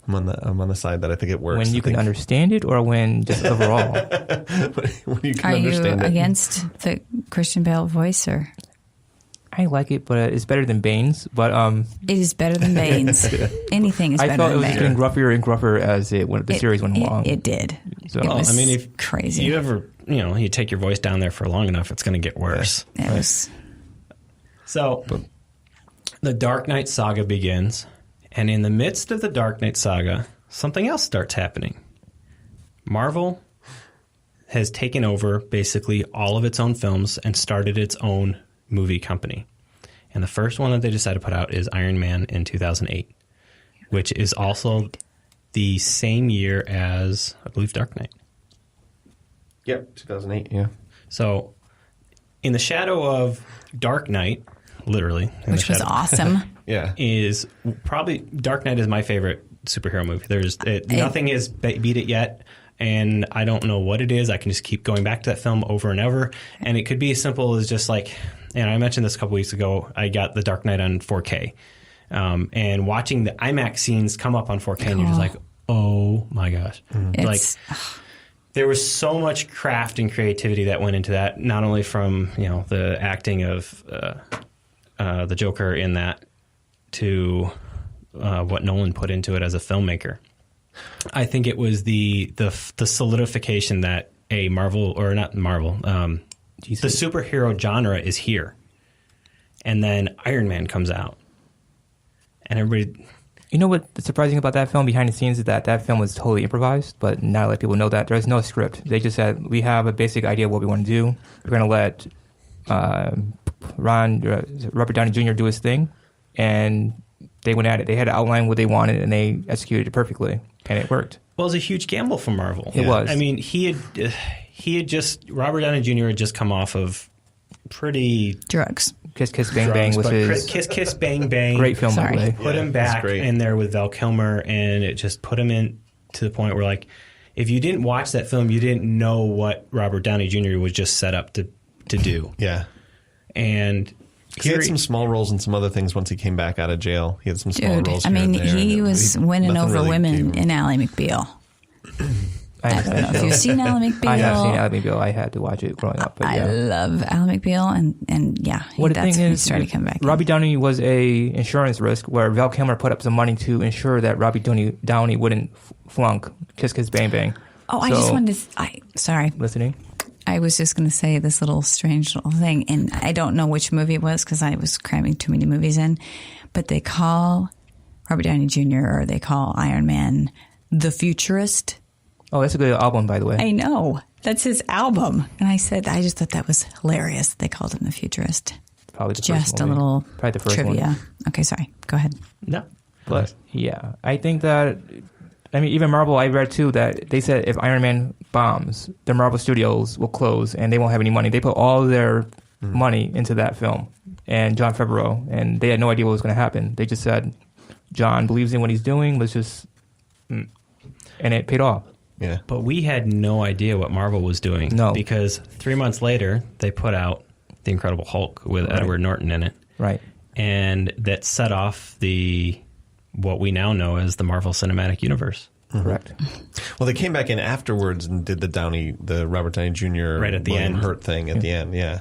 I'm on the side that I think it works. When you can understand it, or when just overall? When you can Are understand you it. against the Christian Bale voice, or? I like it, but it's better than Bane's. But It is better than Bane's. Anything is better I thought than it was Bane. getting gruffier and gruffer as the series went along. It did. So- It Well, was if crazy. you ever, you take your voice down there for long enough, it's going to get worse. It was. So, the Dark Knight saga begins, and in the midst of the Dark Knight saga, something else starts happening. Marvel has taken over basically all of its own films and started its own movie company. And the first one that they decided to put out is Iron Man in 2008, which is also the same year as, I believe, Dark Knight. Yep, 2008. Yeah. So, in the shadow of Dark Knight, literally, Which was awesome. Yeah. is probably Dark Knight is my favorite superhero movie. Nothing has beat it yet, and I don't know what it is. I can just keep going back to that film over and over, and it could be as simple as just like, and I mentioned this a couple weeks ago, I got The Dark Knight on 4K, and watching the IMAX scenes come up on 4K, and you're just like, oh my gosh. Like, there was so much craft and creativity that went into that, not only from the acting of the Joker in that, to what Nolan put into it as a filmmaker. I think it was the solidification that a Marvel, or not Marvel, the superhero genre is here. And then Iron Man comes out. And everybody... You know what's surprising about that film behind the scenes is that film was totally improvised, but not a lot of people know that. There's no script. They just said, we have a basic idea of what we want to do. We're going to let Robert Downey Jr. do his thing. And they went at it. They had to outline what they wanted, and they executed it perfectly. and it worked. Well, it was a huge gamble for Marvel. It was. I mean, he had just Robert Downey Jr. had just come off of pretty Drugs. Kiss Kiss Bang Bang was his Kiss Kiss Bang Bang. great film. Sorry. By the way. Put him back in there with Val Kilmer, and it just put him in to the point where, like, if you didn't watch that film, you didn't know what Robert Downey Jr. was just set up to do. Yeah. And He had some small roles in some other things once he came back out of jail. He had some small roles. I here mean, and there, he and was winning nothing over really women came- in Ally McBeal. I don't know if you've seen Ally McBeal. I have seen Ally McBeal. I had to watch it growing up. But I yeah. love Ally McBeal, and yeah, Well, the that's thing when he is, started coming back. Robbie Downey was a insurance risk where Val Kilmer put up some money to ensure that Robbie Downey wouldn't flunk Kiss Kiss Bang Bang. Oh, I just wanted to. Sorry. Listening. I was just going to say this little strange little thing, and I don't know which movie it was because I was cramming too many movies in, but they call Robert Downey Jr. or they call Iron Man the Futurist. Oh, that's a good album, by the way. I know. That's his album. And I just thought that was hilarious that they called him the Futurist. Probably the first Just a movie. little Probably the first trivia. one. Okay, sorry. Go ahead. no. But yeah, I think that, I mean, even Marvel, I read too that they said if Iron Man bombs, the Marvel Studios will close and they won't have any money. They put all their money into that film and Jon Favreau, and they had no idea what was going to happen. They just said, John believes in what he's doing. Let's just, and it paid off. Yeah. But we had no idea what Marvel was doing. No. Because 3 months later, they put out The Incredible Hulk with Edward Norton in it. Right. And that set off what we now know as the Marvel Cinematic Universe. Correct. Well, they came back in afterwards and did the Robert Downey Jr. Right at the William end. Hurt thing at the end. Yeah.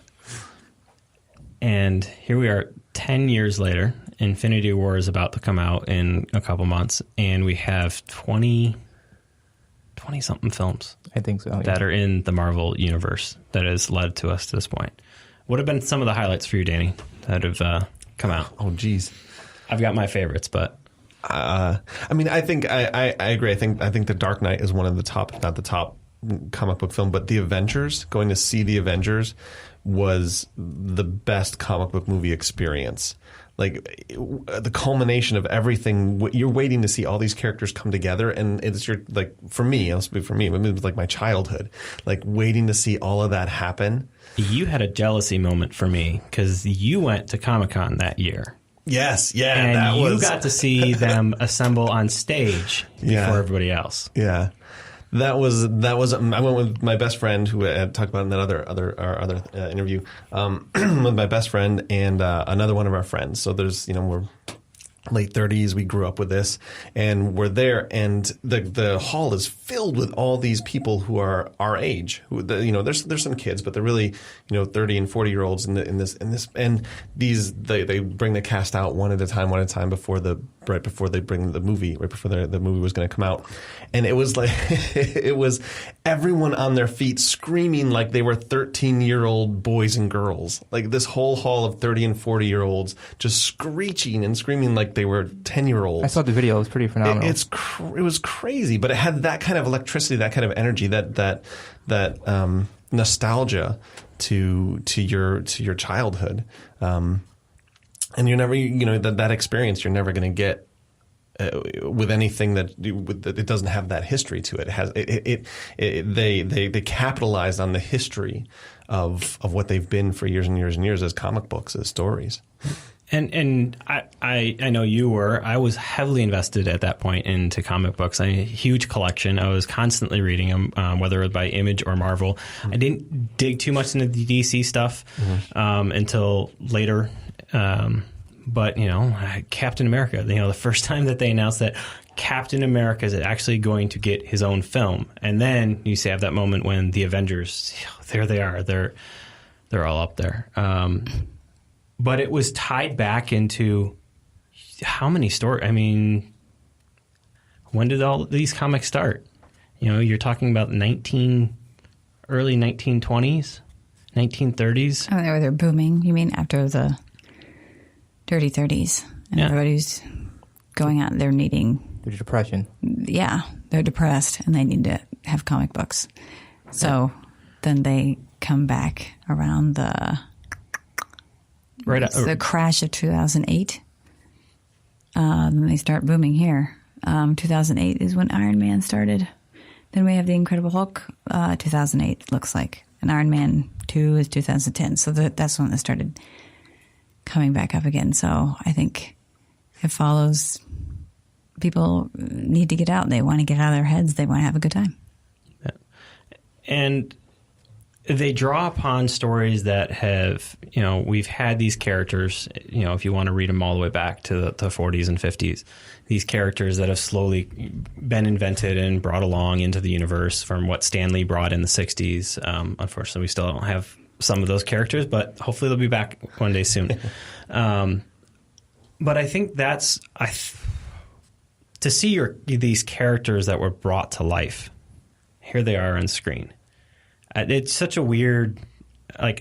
And here we are 10 years later. Infinity War is about to come out in a couple months. And we have 20-something films I think so. Yeah. that are in the Marvel Universe that has led to us to this point. What have been some of the highlights for you, Danny, that have come out? Oh, geez. I've got my favorites, but... I mean, I think I agree. I think The Dark Knight is one of the top, if not the top comic book film, but The Avengers, going to see The Avengers was the best comic book movie experience. Like the culmination of everything, you're waiting to see all these characters come together, and it's for me, I'll speak for me, it was like my childhood, like waiting to see all of that happen. You had a jealousy moment for me because you went to Comic-Con that year. Yes, yeah, And that you was got to see them assemble on stage before everybody else. Yeah. That was. I went with my best friend, who I had talked about in that other interview, with my best friend and another one of our friends. So there's, we're late 30s. We grew up with this, and we're there, and the hall is filled with all these people who are our age. There's some kids, but they're really 30 and 40-year-olds in this, and these they bring the cast out one at a time right before they bring the movie, right before the movie was going to come out. And it was like, it was everyone on their feet screaming like they were 13-year-old boys and girls. Like this whole hall of 30 and 40-year-olds just screeching and screaming like they were 10-year-olds. I saw the video. It was pretty phenomenal. It was crazy, but it had that kind of electricity, that kind of energy, that nostalgia to your childhood. And you're never, that experience you're never going to get with anything that it doesn't have that history to it. It has they capitalized on the history of what they've been for years and years and years as comic books, as stories. And I know you were. I was heavily invested at that point into comic books. I had a huge collection. I was constantly reading them, whether it was by Image or Marvel. I didn't dig too much into the DC stuff until later. But, Captain America, the first time that they announced that Captain America is actually going to get his own film. And then you have that moment when the Avengers, there they are. They're all up there. But it was tied back into how many stories? I mean, when did all these comics start? You're talking about early 1920s, 1930s. Oh, they're booming. You mean after the dirty 30s? And everybody's going out there needing... The Depression. Yeah, they're depressed and they need to have comic books. So then they come back around the crash of 2008. Then they start booming here. 2008 is when Iron Man started. Then we have The Incredible Hulk, 2008, it looks like. And Iron Man 2 is 2010. So that's when it started coming back up again. So I think it follows. People need to get out. They want to get out of their heads. They want to have a good time. Yeah. And they draw upon stories that have, we've had these characters, if you want to read them all the way back to the 40s and 50s, these characters that have slowly been invented and brought along into the universe from what Stan Lee brought in the 60s. Unfortunately, we still don't have some of those characters, but hopefully they'll be back one day soon. But I think that's... to see these characters that were brought to life, here they are on screen. It's such a weird, I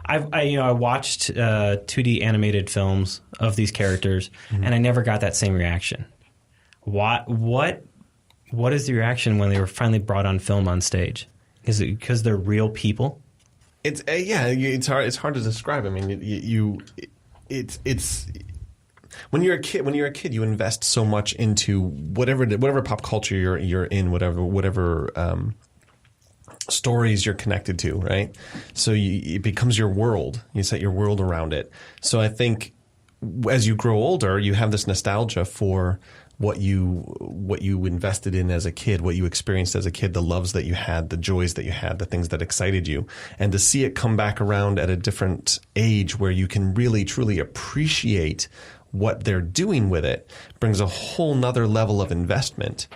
watched 2D animated films of these characters, and I never got that same reaction. What is the reaction when they were finally brought on film on stage? Is it because they're real people? It's It's hard to describe. I mean, it's. When you're a kid, you invest so much into whatever pop culture you're in, whatever stories you're connected to, right? So it becomes your world. You set your world around it. So I think as you grow older, you have this nostalgia for what you invested in as a kid, what you experienced as a kid, the loves that you had, the joys that you had, the things that excited you. And to see it come back around at a different age where you can really, truly appreciate what they're doing with it brings a whole nother level of investment.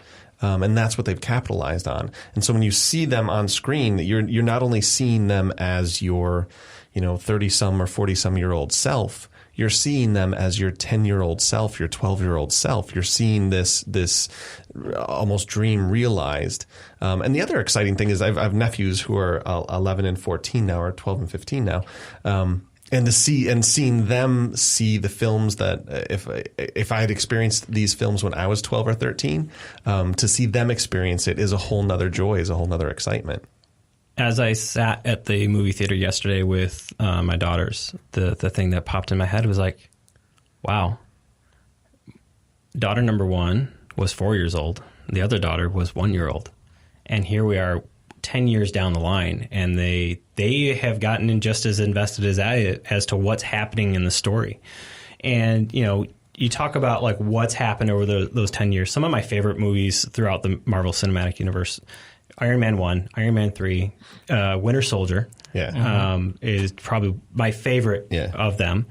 And that's what they've capitalized on. And so when you see them on screen, you're not only seeing them as your, 30-some or 40-some-year-old self, you're seeing them as your 10-year-old self, your 12-year-old self. You're seeing this almost dream realized. And the other exciting thing is I have nephews who are 11 and 14 now, or 12 and 15 now. And seeing them see the films that if I had experienced these films when I was 12 or 13, to see them experience it is a whole nother joy, is a whole nother excitement. As I sat at the movie theater yesterday with my daughters, the thing that popped in my head was like, wow, daughter number 1 was 4 years old. The other daughter was 1 year old. And here we are 10 years down the line, and they have gotten in just as invested as I as to what's happening in the story. And, you talk about like what's happened over those 10 years. Some of my favorite movies throughout the Marvel Cinematic Universe, Iron Man 1, Iron Man 3, Winter Soldier is probably my favorite of them.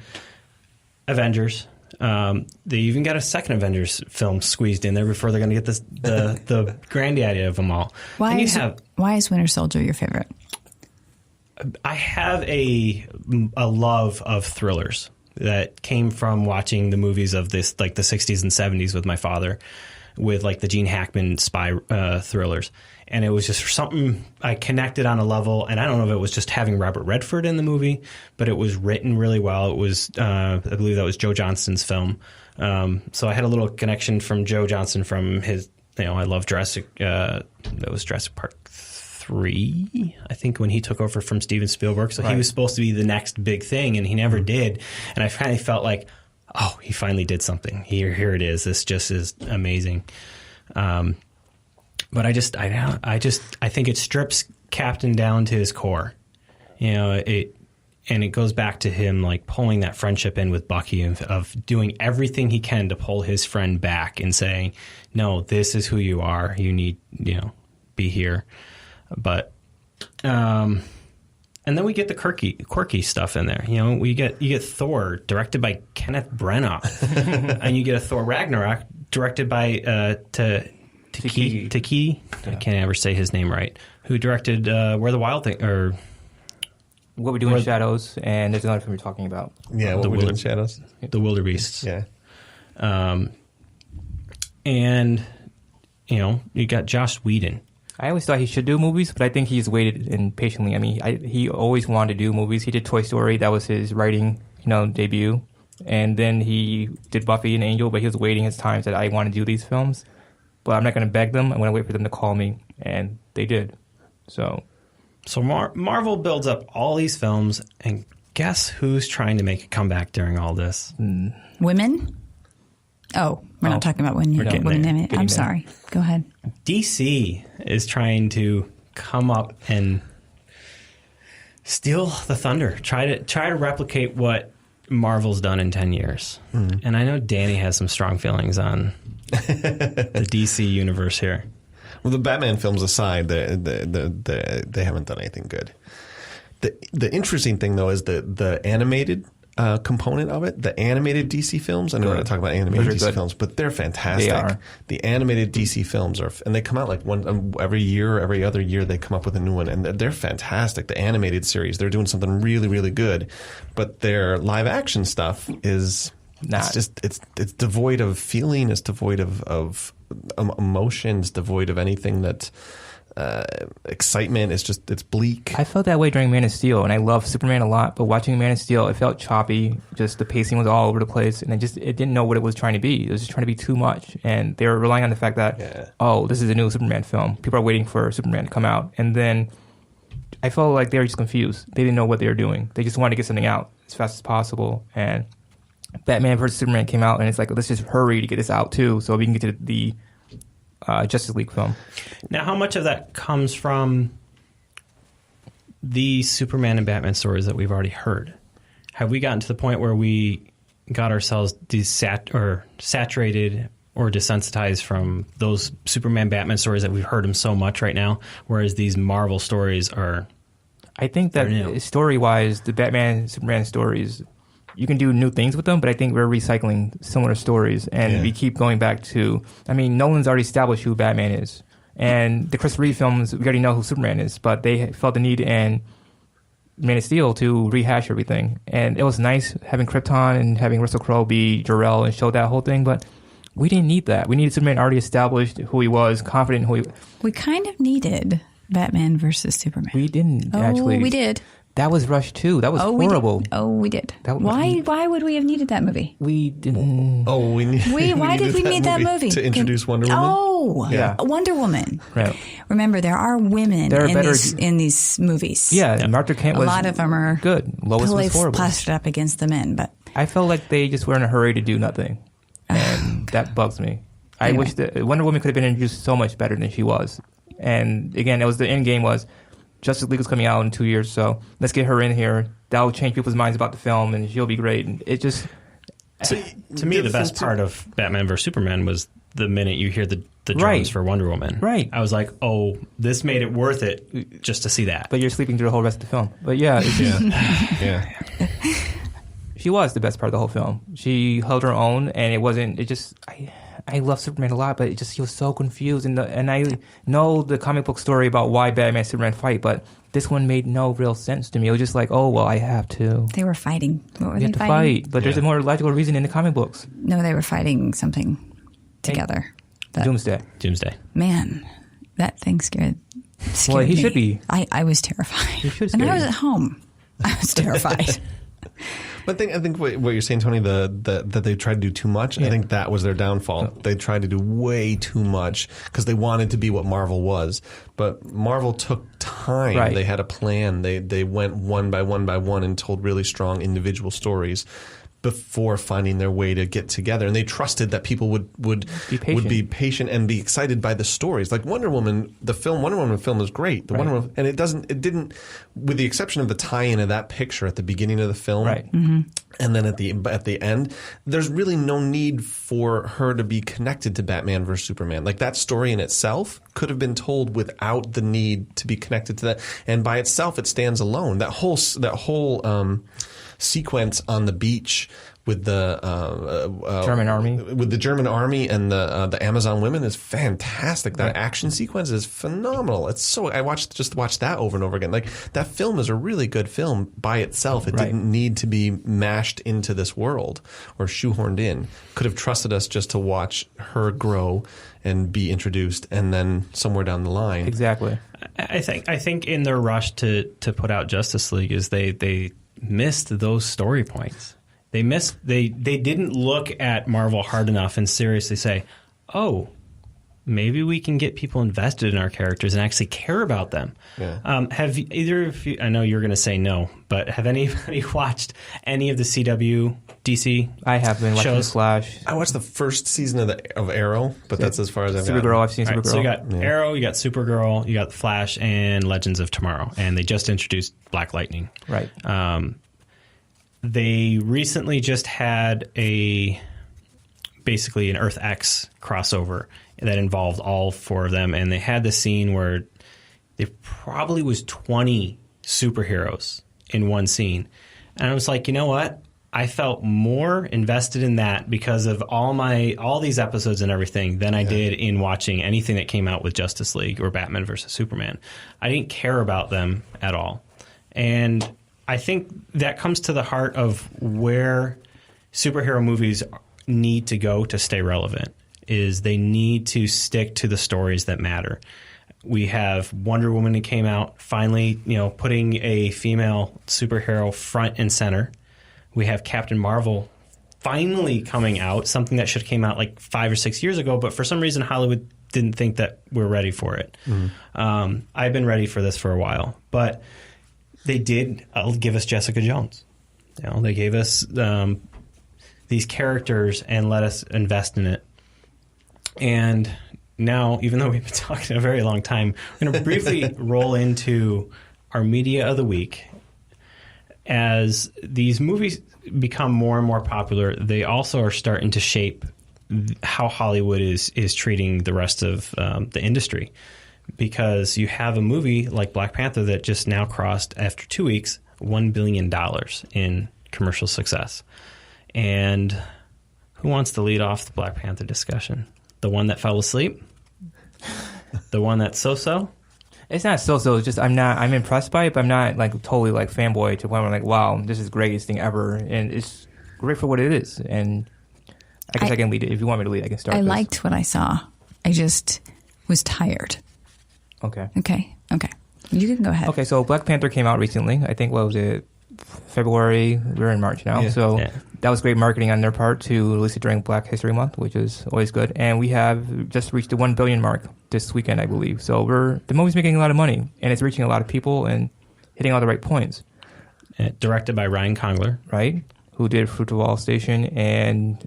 Avengers. They even got a second Avengers film squeezed in there before they're going to get the granddaddy of them all. Why is Winter Soldier your favorite? I have a love of thrillers that came from watching the movies of this, like the 60s and 70s with my father, with like the Gene Hackman spy thrillers. And it was just something I connected on a level. And I don't know if it was just having Robert Redford in the movie, but it was written really well. It was, I believe that was Joe Johnston's film. So I had a little connection from Joe Johnston from his, I love Jurassic, that was Jurassic Park 3, I think, when he took over from Steven Spielberg. So he was supposed to be the next big thing, and he never did. And I finally felt like, oh, he finally did something. Here it is. This just is amazing. But I think it strips Captain down to his core. It goes back to him like pulling that friendship in with Bucky of doing everything he can to pull his friend back and saying, no, this is who you are. You need, be here. But, and then we get the quirky stuff in there. You get Thor directed by Kenneth Branagh, and you get a Thor Ragnarok directed by Taki. I can't ever say his name right. Who directed Where the Wild Thing or What We Do in Shadows, and there's another film you're talking about. Yeah, What We Do in Shadows, The Wildebeests. Yeah, and you got Joss Whedon. I always thought he should do movies, but I think he's waited impatiently. I mean, he always wanted to do movies. He did Toy Story. That was his writing, debut. And then he did Buffy and Angel, but he was waiting his time, said, I want to do these films. But I'm not going to beg them. I'm going to wait for them to call me. And they did. So Marvel builds up all these films, and guess who's trying to make a comeback during all this? Women? Oh, we're not talking about when I'm sorry. Go ahead. DC is trying to come up and steal the thunder. Try to replicate what Marvel's done in 10 years. And I know Danny has some strong feelings on the DC universe here. Well, the Batman films aside, they haven't done anything good. The interesting thing, though, is the animated component of it. The animated DC films, I know we're not talking about animated DC films, but they're fantastic. They are. The animated DC films and they come out like one every year, every other year they come up with a new one, and they're fantastic. The animated series, they're doing something really, really good, but their live action stuff is it's devoid of feeling, it's devoid of emotions, devoid of anything that excitement. It's bleak. I felt that way during Man of Steel, and I love Superman a lot, but watching Man of Steel, it felt choppy. Just the pacing was all over the place, and it didn't know what it was trying to be. It was just trying to be too much, and they were relying on the fact that, this is a new Superman film. People are waiting for Superman to come out, and then I felt like they were just confused. They didn't know what they were doing. They just wanted to get something out as fast as possible, and Batman vs. Superman came out, and it's like, let's just hurry to get this out, too, so we can get to the Justice League film. Now, how much of that comes from the Superman and Batman stories that we've already heard? Have we gotten to the point where we got ourselves saturated or desensitized from those Superman Batman stories that we've heard them so much right now, whereas these Marvel stories are... I think that story-wise, the Batman Superman stories, you can do new things with them, but I think we're recycling similar stories, and we keep going back to... I mean, Nolan's already established who Batman is, and the Chris Reeve films, we already know who Superman is, but they felt the need in Man of Steel to rehash everything, and it was nice having Krypton and having Russell Crowe be Jor-El and show that whole thing, but we didn't need that. We needed Superman already established who he was, confident in who he... We kind of needed Batman versus Superman. We didn't, actually. We did. That was rushed too. That was horrible. We did. Why would we have needed that movie? We didn't. Why did we need that movie? To introduce Wonder Woman? Wonder Woman. Right. Remember, there are women in these movies. Yeah, Martha Kent was... A lot of them are good. Lois was horrible. Plastered up against the men, but... I felt like they just were in a hurry to do nothing. And that bugs me. I wish that Wonder Woman could have been introduced so much better than she was. And again, the end game was... Justice League is coming out in 2 years, so let's get her in here. That'll change people's minds about the film, and she'll be great. And it just... To me, the best part of Batman vs. Superman was the minute you hear the drums for Wonder Woman. Right. I was like, this made it worth it just to see that. But you're sleeping through the whole rest of the film. But yeah. She was the best part of the whole film. She held her own, and it wasn't... It just... I love Superman a lot, but he was so confused. And I know the comic book story about why Batman and Superman fight, but this one made no real sense to me. It was just like, I have to. They were fighting. What were they fighting? But there's a more logical reason in the comic books. No, they were fighting something together. Doomsday. Man, that thing scared well, he me. should be. I was terrified. He should and I was at home. I was terrified. But I think what you're saying, Tony, that they tried to do too much, I think that was their downfall. They tried to do way too much because they wanted to be what Marvel was. But Marvel took time. Right. They had a plan. They went one by one and told really strong individual stories before finding their way to get together, and they trusted that people would be patient and be excited by the stories. Like Wonder Woman film is great. Wonder Woman, and it didn't, with the exception of the tie-in of that picture at the beginning of the film, and then at the end, there's really no need for her to be connected to Batman versus Superman. Like that story in itself could have been told without the need to be connected to that, and by itself, it stands alone. That whole sequence on the beach with the German army and the Amazon women is fantastic. That action sequence is phenomenal. It's so I watched that over and over again. Like that film is a really good film by itself. It didn't need to be mashed into this world or shoehorned in. Could have trusted us just to watch her grow and be introduced, and then somewhere down the line. Exactly. I think in their rush to put out Justice League is they missed those story points. They didn't look at Marvel hard enough and seriously say, maybe we can get people invested in our characters and actually care about them. Yeah. Have either of you, I know you're going to say no, but have anybody watched any of the CW, DC I have been watching shows? Flash. I watched the first season of Arrow, but that's as far as I've gotten. Supergirl, I've seen All right, Supergirl. so you got Arrow, you got Supergirl, you got Flash, and Legends of Tomorrow. And they just introduced Black Lightning. Right. They recently just had basically an Earth X crossover that involved all 4 of them, and they had the scene where there probably was 20 superheroes in one scene. And I was like, you know what? I felt more invested in that because of all these episodes and everything than I did in watching anything that came out with Justice League or Batman versus Superman. I didn't care about them at all. And I think that comes to the heart of where superhero movies need to go to stay relevant, is they need to stick to the stories that matter. We have Wonder Woman that came out, finally, putting a female superhero front and center. We have Captain Marvel finally coming out, something that should have came out like 5 or 6 years ago, but for some reason Hollywood didn't think that we're ready for it. I've been ready for this for a while, but they did give us Jessica Jones. They gave us these characters and let us invest in it. And now, even though we've been talking a very long time, we're going to briefly roll into our media of the week. As these movies become more and more popular, they also are starting to shape how Hollywood is treating the rest of the industry. Because you have a movie like Black Panther that just now crossed, after 2 weeks, $1 billion in commercial success. And who wants to lead off the Black Panther discussion? The one that fell asleep? The one that's so-so? It's not so-so. It's just I'm impressed by it, but I'm not like totally like fanboy to the point where I'm like, wow, this is the greatest thing ever. And it's great for what it is. And I guess I can lead it. If you want me to lead, I can start. I liked what I saw. I just was tired. Okay. You can go ahead. Okay, so Black Panther came out recently. I think, what was it? February. We're in March now. Yeah. So that was great marketing on their part to release it during Black History Month, which is always good. And we have just reached the 1 billion mark this weekend, I believe. So the movie's making a lot of money, and it's reaching a lot of people and hitting all the right points. Directed by Ryan Coogler. Right? Who did Fruit of Wall Station and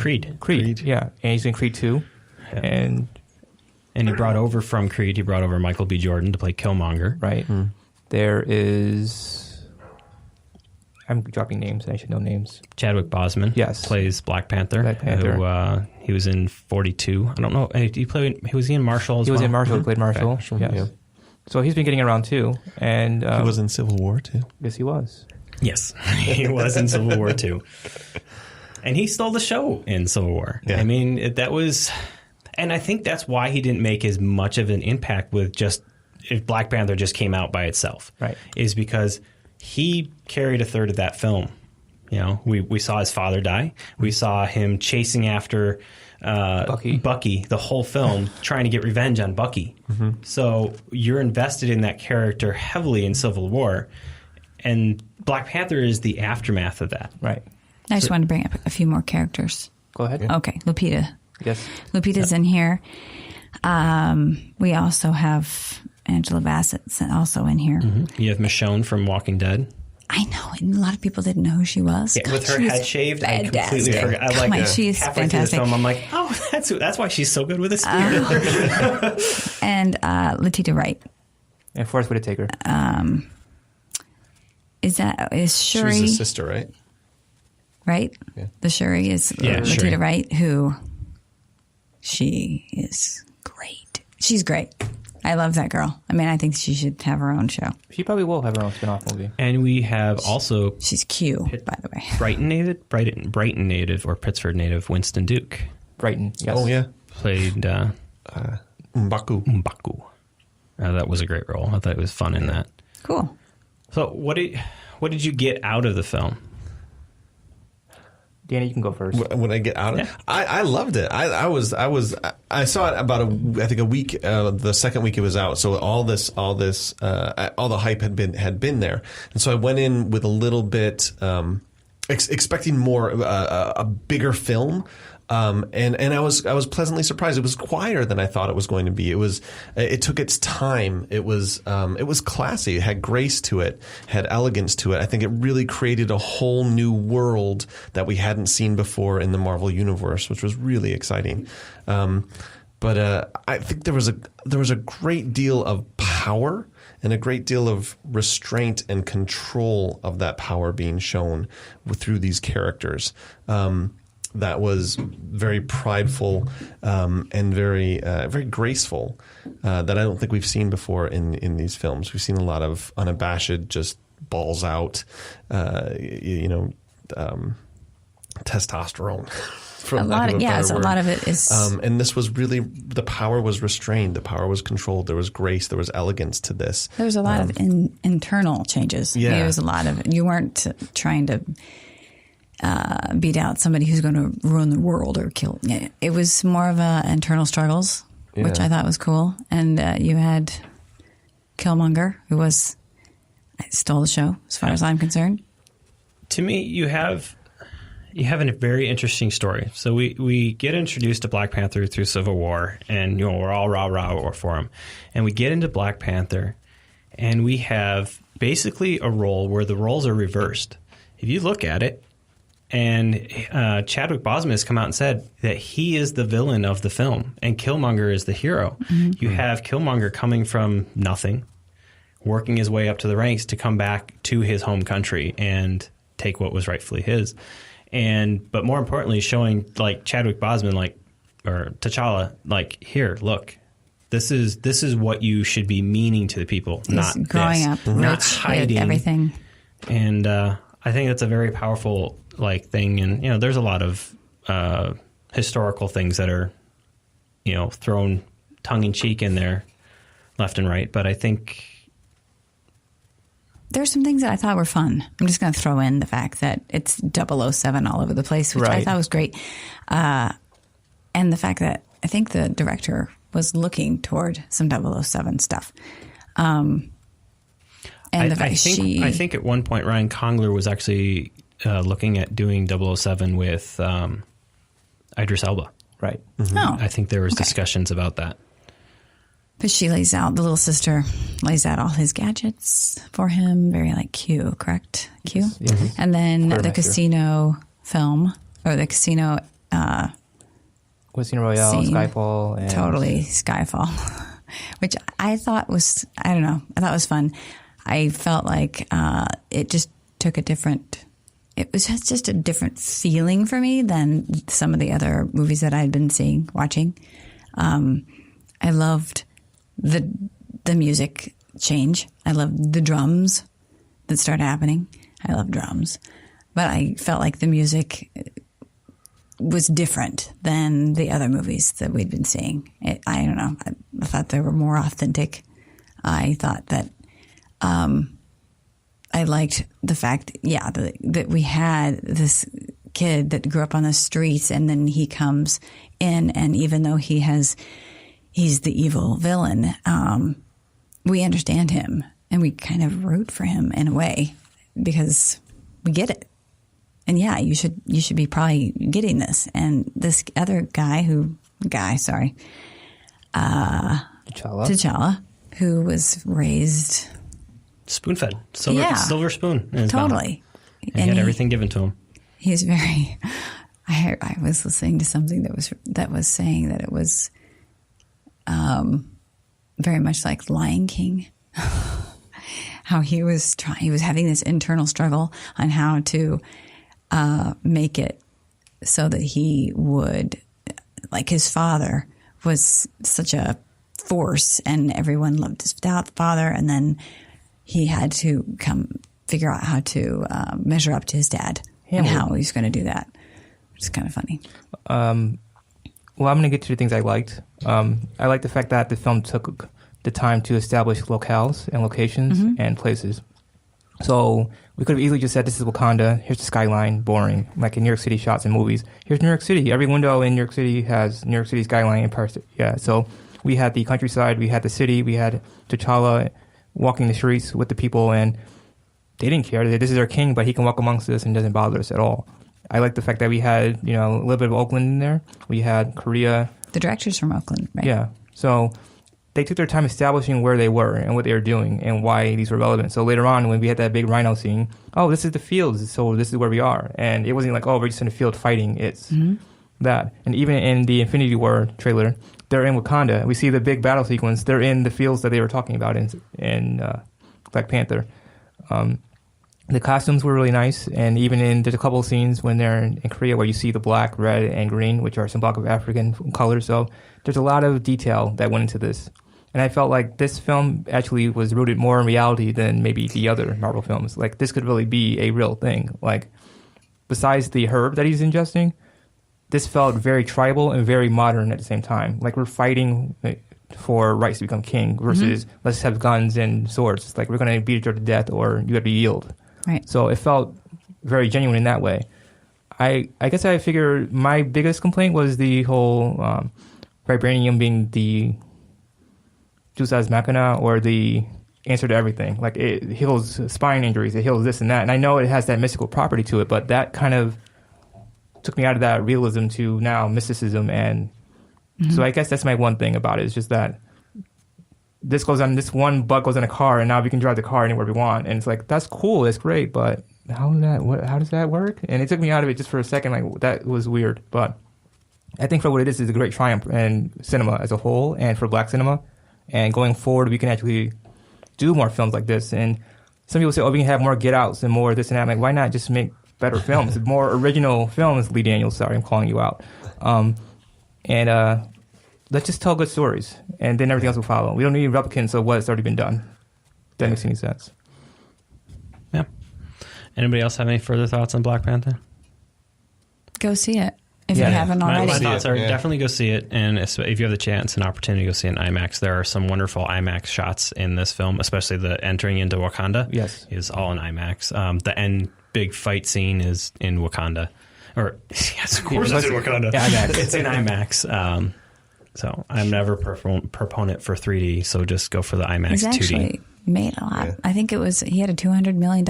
Creed. Yeah. And he's in Creed 2. Yeah. And he brought over from Creed, Michael B. Jordan to play Killmonger. Right. There is... I'm dropping names. I should know names. Chadwick Boseman plays Black Panther. Who, he was in 42. I don't know. Was he in Marshall as well? He was in Marshall. He played Marshall. Okay. Yes. Yeah. So he's been getting around too. And he was in Civil War too. Yes, he was. Yes, he was in Civil War too. And he stole the show in Civil War. Yeah. I mean, that was... And I think that's why he didn't make as much of an impact with just... If Black Panther just came out by itself. Right. Is because... he carried a third of that film. We saw his father die. We saw him chasing after Bucky the whole film, trying to get revenge on Bucky. Mm-hmm. So you're invested in that character heavily in Civil War, and Black Panther is the aftermath of that. Right. I just wanted to bring up a few more characters. Go ahead. Okay, Lupita. Yes. Lupita's in here. We also have... Angela Bassett's also in here. Mm-hmm. You have Michonne from Walking Dead. I know, and a lot of people didn't know who she was. Yeah, with her head shaved, fantastic. I completely forgot. I like she's halfway fantastic. through the film, I'm like, oh, that's why she's so good with a spear. And Letitia Wright. And Forrest Whitaker. Is Shuri? She was the sister, right? Right? Yeah. The Shuri is Shuri. Letitia Wright, who she is great. She's great. I love that girl. I mean, I think she should have her own show. She probably will have her own spin-off movie. And we have also... She's cute, by the way. Brighton native or Pittsford native Winston Duke. Brighton, yes. Oh, yeah. Played M'Baku. That was a great role. I thought it was fun in that. Cool. So what did you get out of the film? Danny, you can go first. When I get out of it, I loved it. I saw it about a week. The second week it was out, so all the hype had been there, and so I went in with a little bit expecting more a bigger film. And I was pleasantly surprised. It was quieter than I thought it was going to be. It took its time. It was classy. It had grace to it, had elegance to it. I think it really created a whole new world that we hadn't seen before in the Marvel universe, which was really exciting. But I think there was a great deal of power and a great deal of restraint and control of that power being shown through these characters. That was very prideful and very graceful that I don't think we've seen before in these films. We've seen a lot of unabashed, just balls out, testosterone. A lot of it is. And this was really, the power was restrained, the power was controlled. There was grace, there was elegance to this. There was a lot of internal changes. Yeah. There was a lot of, you weren't trying to beat out somebody who's going to ruin the world or kill. It was more of internal struggles, which I thought was cool. And you had Killmonger, who stole the show, as far as I'm concerned. To me, you have a very interesting story. So we get introduced to Black Panther through Civil War, and we're all rah for him. And we get into Black Panther, and we have basically a role where the roles are reversed. If you look at it, and Chadwick Boseman has come out and said that he is the villain of the film, and Killmonger is the hero. Mm-hmm. You have Killmonger coming from nothing, working his way up to the ranks to come back to his home country and take what was rightfully his. But more importantly, showing like Chadwick Boseman, or T'Challa, here, look, this is what you should be meaning to the people, not growing up, not rich, hiding everything. And I think that's a very powerful thing. And there's a lot of historical things that are thrown tongue in cheek in there, left and right. But I think there's some things that I thought were fun. I'm just going to throw in the fact that it's 007 all over the place, which I thought was great. And the fact that I think the director was looking toward some 007 stuff. And I think at one point Ryan Coogler was actually looking at doing 007 with Idris Elba. Right. Mm-hmm. Oh, I think there was discussions about that. But the little sister lays out all his gadgets for him, very like Q, correct? Q? Yes. Mm-hmm. And then the casino film, or the casino... Casino Royale, scene, Skyfall. And totally Skyfall, which I thought was, I don't know, I thought it was fun. I felt like it just took it was just a different feeling for me than some of the other movies that I'd been watching. I loved the music change. I loved the drums that started happening. I love drums. But I felt like the music was different than the other movies that we'd been seeing. I don't know. I thought they were more authentic. I thought that I liked the fact, that we had this kid that grew up on the streets, and then he comes in, and even though he's the evil villain, we understand him, and we kind of root for him in a way because we get it. And you should be probably getting this. And this other T'Challa, who was raised spoon-fed, silver spoon. In his totally. Mouth. And he had everything given to him. He's very. I was listening to something that was saying that it was very much like Lion King. How he was having this internal struggle on how to make it so that he would, like his father was such a force and everyone loved his father, and then he had to figure out how to measure up to his dad and how he's going to do that, which is kind of funny. Well, I'm going to get to the things I liked. I like the fact that the film took the time to establish locales and locations and places. So we could have easily just said, this is Wakanda, here's the skyline, boring, like in New York City shots in movies. Here's New York City. Every window in New York City has New York City skyline in person. Yeah, so we had the countryside, we had the city, we had T'Challa walking the streets with the people, and they didn't care. This is our king, but he can walk amongst us and doesn't bother us at all. I like the fact that we had, a little bit of Oakland in there. We had Korea. The director's from Oakland, right? Yeah. So they took their time establishing where they were and what they were doing and why these were relevant. So later on, when we had that big rhino scene, this is the fields, so this is where we are. And it wasn't like, we're just in the field fighting. It's that. And even in the Infinity War trailer, they're in Wakanda. We see the big battle sequence. They're in the fields that they were talking about in Black Panther. The costumes were really nice, and even there's a couple of scenes when they're in Korea where you see the black, red, and green, which are symbolic of African colors. So there's a lot of detail that went into this. And I felt like this film actually was rooted more in reality than maybe the other Marvel films. Like, this could really be a real thing. Like, besides the herb that he's ingesting, this felt very tribal and very modern at the same time. Like, we're fighting for rights to become king versus let's have guns and swords. It's like, we're going to beat each other to death or you got to be yield. Right. So it felt very genuine in that way. I guess I figure my biggest complaint was the whole vibranium being the Deus Ex Machina or the answer to everything. Like, it heals spine injuries, it heals this and that. And I know it has that mystical property to it, but that kind of took me out of that realism to now mysticism. And so I guess that's my one thing about it. It's just that this one bug goes in a car, and now we can drive the car anywhere we want. And it's like, that's cool, it's great, but how does that work? And it took me out of it just for a second. Like, that was weird. But I think for what it is a great triumph in cinema as a whole and for black cinema. And going forward, we can actually do more films like this. And some people say, we can have more Get Outs and more this and that. I'm like, why not just make better films, more original films? Lee Daniels, sorry, I'm calling you out. Let's just tell good stories, and then everything else will follow. We don't need replicants of what's already been done. If that makes any sense. Yeah. Anybody else have any further thoughts on Black Panther? Go see it if you haven't already. My thoughts are definitely go see it, and if you have the chance and opportunity to go see it in IMAX, there are some wonderful IMAX shots in this film, especially the entering into Wakanda. Yes, is all in IMAX. The end big fight scene is in Wakanda, or yes, of course it's in Wakanda. Yeah, IMAX. It's in IMAX. So I'm never proponent for 3D, so just go for the IMAX 2D. He's actually made a lot. Yeah. I think he had a $200 million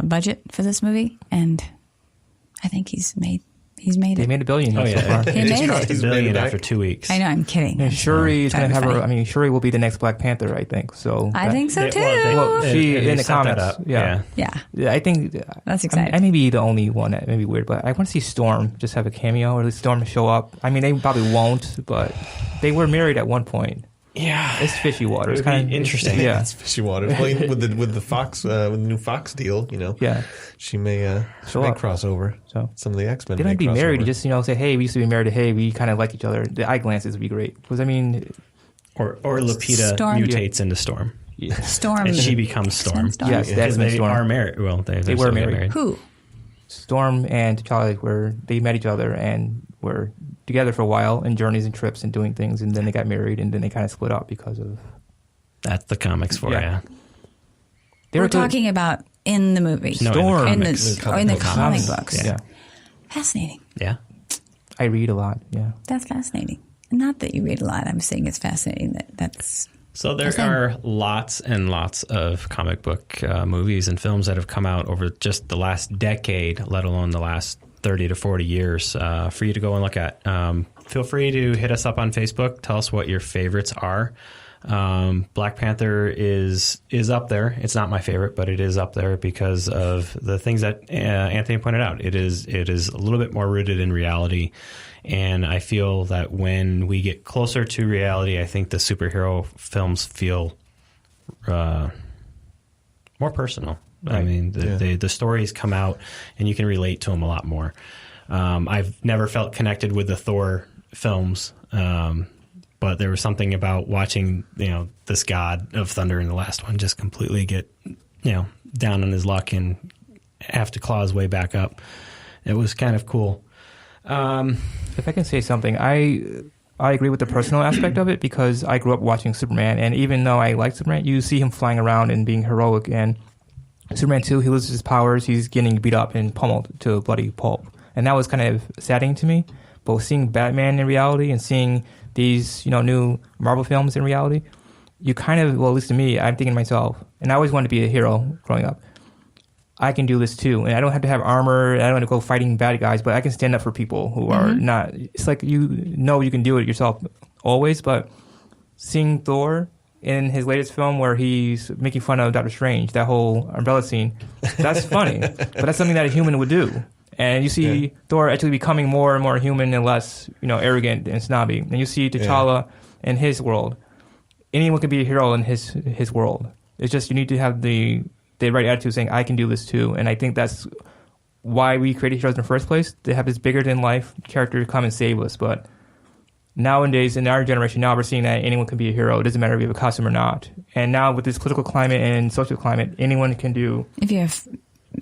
budget for this movie, and I think he's made it. They made $1 billion. Oh yeah, so far. He made it. $1 billion after 2 weeks. I know, I'm kidding. And Shuri is going to have funny. her. I mean, Shuri will be the next Black Panther, I think. So I think so too. she in the set that comics. up. Yeah. I think That's exciting. I may be the only one that may be weird, but I want to see Storm just have a cameo, or at least Storm show up. I mean, they probably won't, but they were married at one point. Yeah, It's fishy water. It's It would kind be of interesting. Yeah. It's fishy water. Well, with the Fox, with the new Fox deal, Yeah. she may Show up. cross over. So Some of the X-Men. they may might be cross married. over. Just say, hey, we used to be married. Hey, we kind of like each other. The eye glances would be great. Because I mean, or Lupita Storm. mutates into Storm, yeah. Storm. and she becomes Storm. Storm. Yes, Because that's been they Storm. are married. Well, they were still get married. Who? Storm and T'Challa they met each other and were together for a while in journeys and trips and doing things, and then they got married, and then they kind of split up because of. That's the comics for Yeah. you. We're talking about in the movie. No, Storm. in the in comics. the comic books. Yeah. Fascinating. Yeah. I read a lot. Yeah. That's fascinating. Not that you read a lot. I'm saying it's fascinating that's. So there Okay. are lots and lots of comic book movies and films that have come out over just the last decade, let alone the last 30 to 40 years for you to go and look at. Feel free to hit us up on Facebook. Tell us what your favorites are. Black Panther is up there. It's not my favorite, but it is up there because of the things that Anthony pointed out. It is a little bit more rooted in reality, and I feel that when we get closer to reality, I think the superhero films feel more personal. Right. I mean, the stories come out, and you can relate to them a lot more. I've never felt connected with the Thor films. But there was something about watching, this god of thunder in the last one just completely get, down on his luck and have to claw his way back up. It was kind of cool. If I can say something, I agree with the personal aspect of it because I grew up watching Superman, and even though I like Superman, you see him flying around and being heroic. And Superman 2, he loses his powers, he's getting beat up and pummeled to a bloody pulp, and that was kind of saddening to me. But seeing Batman in reality and seeing these, new Marvel films in reality, you kind of, well, at least to me, I'm thinking to myself, and I always wanted to be a hero growing up. I can do this too. And I don't have to have armor. I don't have to go fighting bad guys, but I can stand up for people who are not. It's like you can do it yourself always, but seeing Thor in his latest film where he's making fun of Doctor Strange, that whole umbrella scene, that's funny. But that's something that a human would do. And you see Thor actually becoming more and more human and less, arrogant and snobby. And you see T'Challa in his world. Anyone can be a hero in his world. It's just you need to have the right attitude saying, I can do this too. And I think that's why we created heroes in the first place. They have this bigger-than-life character to come and save us. But nowadays, in our generation, now we're seeing that anyone can be a hero. It doesn't matter if you have a costume or not. And now with this political climate and social climate, anyone can do... If you have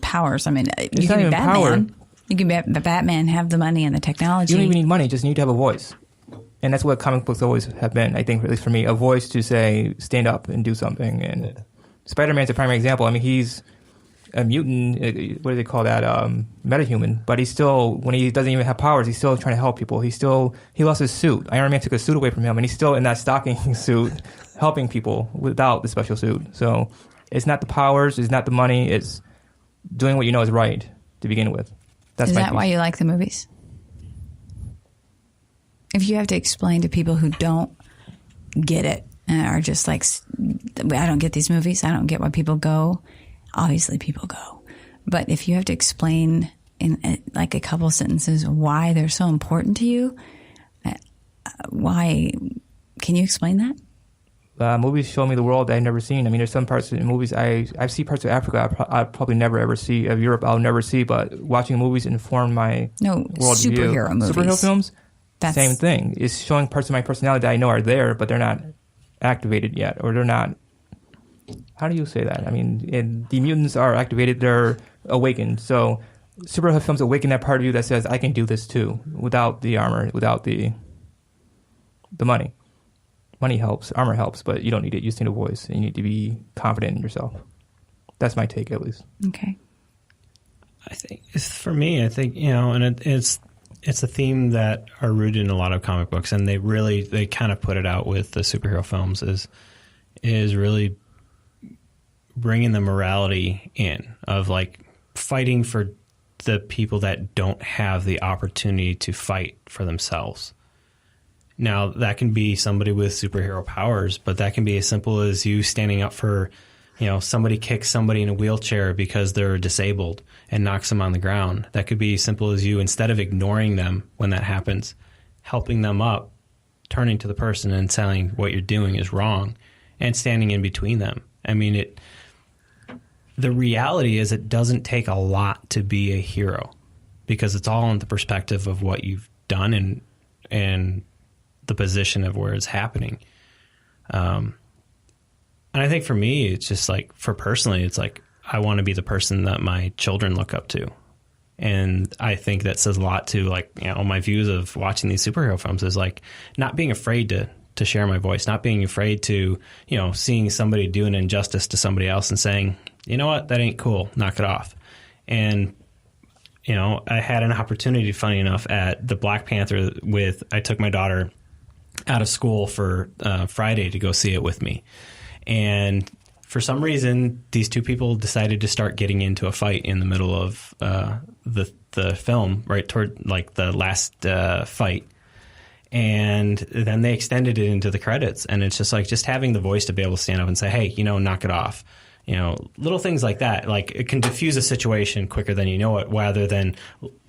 powers, I mean, you can be Batman. Power. You can be the Batman, have the money and the technology. You don't even need money, just need to have a voice. And that's what comic books always have been, I think, at least for me, a voice to say, stand up and do something. And Spider-Man's a primary example. I mean, he's a mutant, what do they call that, metahuman, but he's still, when he doesn't even have powers, he's still trying to help people. He lost his suit. Iron Man took his suit away from him, and he's still in that stocking suit helping people without the special suit. So it's not the powers, it's not the money, it's doing what you know is right to begin with. That's Is that why you like the movies? If you have to explain to people who don't get it and are just like, I don't get these movies, I don't get why people go. Obviously, people go. But if you have to explain in like a couple sentences why they're so important to you, why, can you explain that? Movies show me the world that I've never seen. I mean, there's some parts in movies, I see parts of Africa I'll probably never ever see, of Europe I'll never see, but watching movies inform my world superhero view. Movies. Superhero films, same thing. It's showing parts of my personality that I know are there, but they're not activated yet, or they're not, how do you say that? I mean, the mutants are activated, they're awakened. So superhero films awaken that part of you that says, I can do this too, without the armor, without the money. Money helps, armor helps, but you don't need it. You just need a voice, and you need to be confident in yourself. That's my take, at least. Okay. I think for me, and it's a theme that are rooted in a lot of comic books, and they kind of put it out with the superhero films is really bringing the morality in of like fighting for the people that don't have the opportunity to fight for themselves. Now, that can be somebody with superhero powers, but that can be as simple as you standing up for, somebody kicks somebody in a wheelchair because they're disabled and knocks them on the ground. That could be as simple as you, instead of ignoring them when that happens, helping them up, turning to the person and telling what you're doing is wrong and standing in between them. I mean, the reality is it doesn't take a lot to be a hero because it's all in the perspective of what you've done and the position of where it's happening. And I think for me, it's just like, for personally, it's like, I want to be the person that my children look up to. And I think that says a lot to like, my views of watching these superhero films is like not being afraid to share my voice, not being afraid to, seeing somebody do an injustice to somebody else and saying, you know what, that ain't cool, knock it off. And I had an opportunity, funny enough, at the Black Panther I took my daughter out of school for Friday to go see it with me. And for some reason, these two people decided to start getting into a fight in the middle of the film, right toward like the last fight. And then they extended it into the credits. And it's just like just having the voice to be able to stand up and say, hey, knock it off. Little things like that, like it can diffuse a situation quicker than you know it, rather than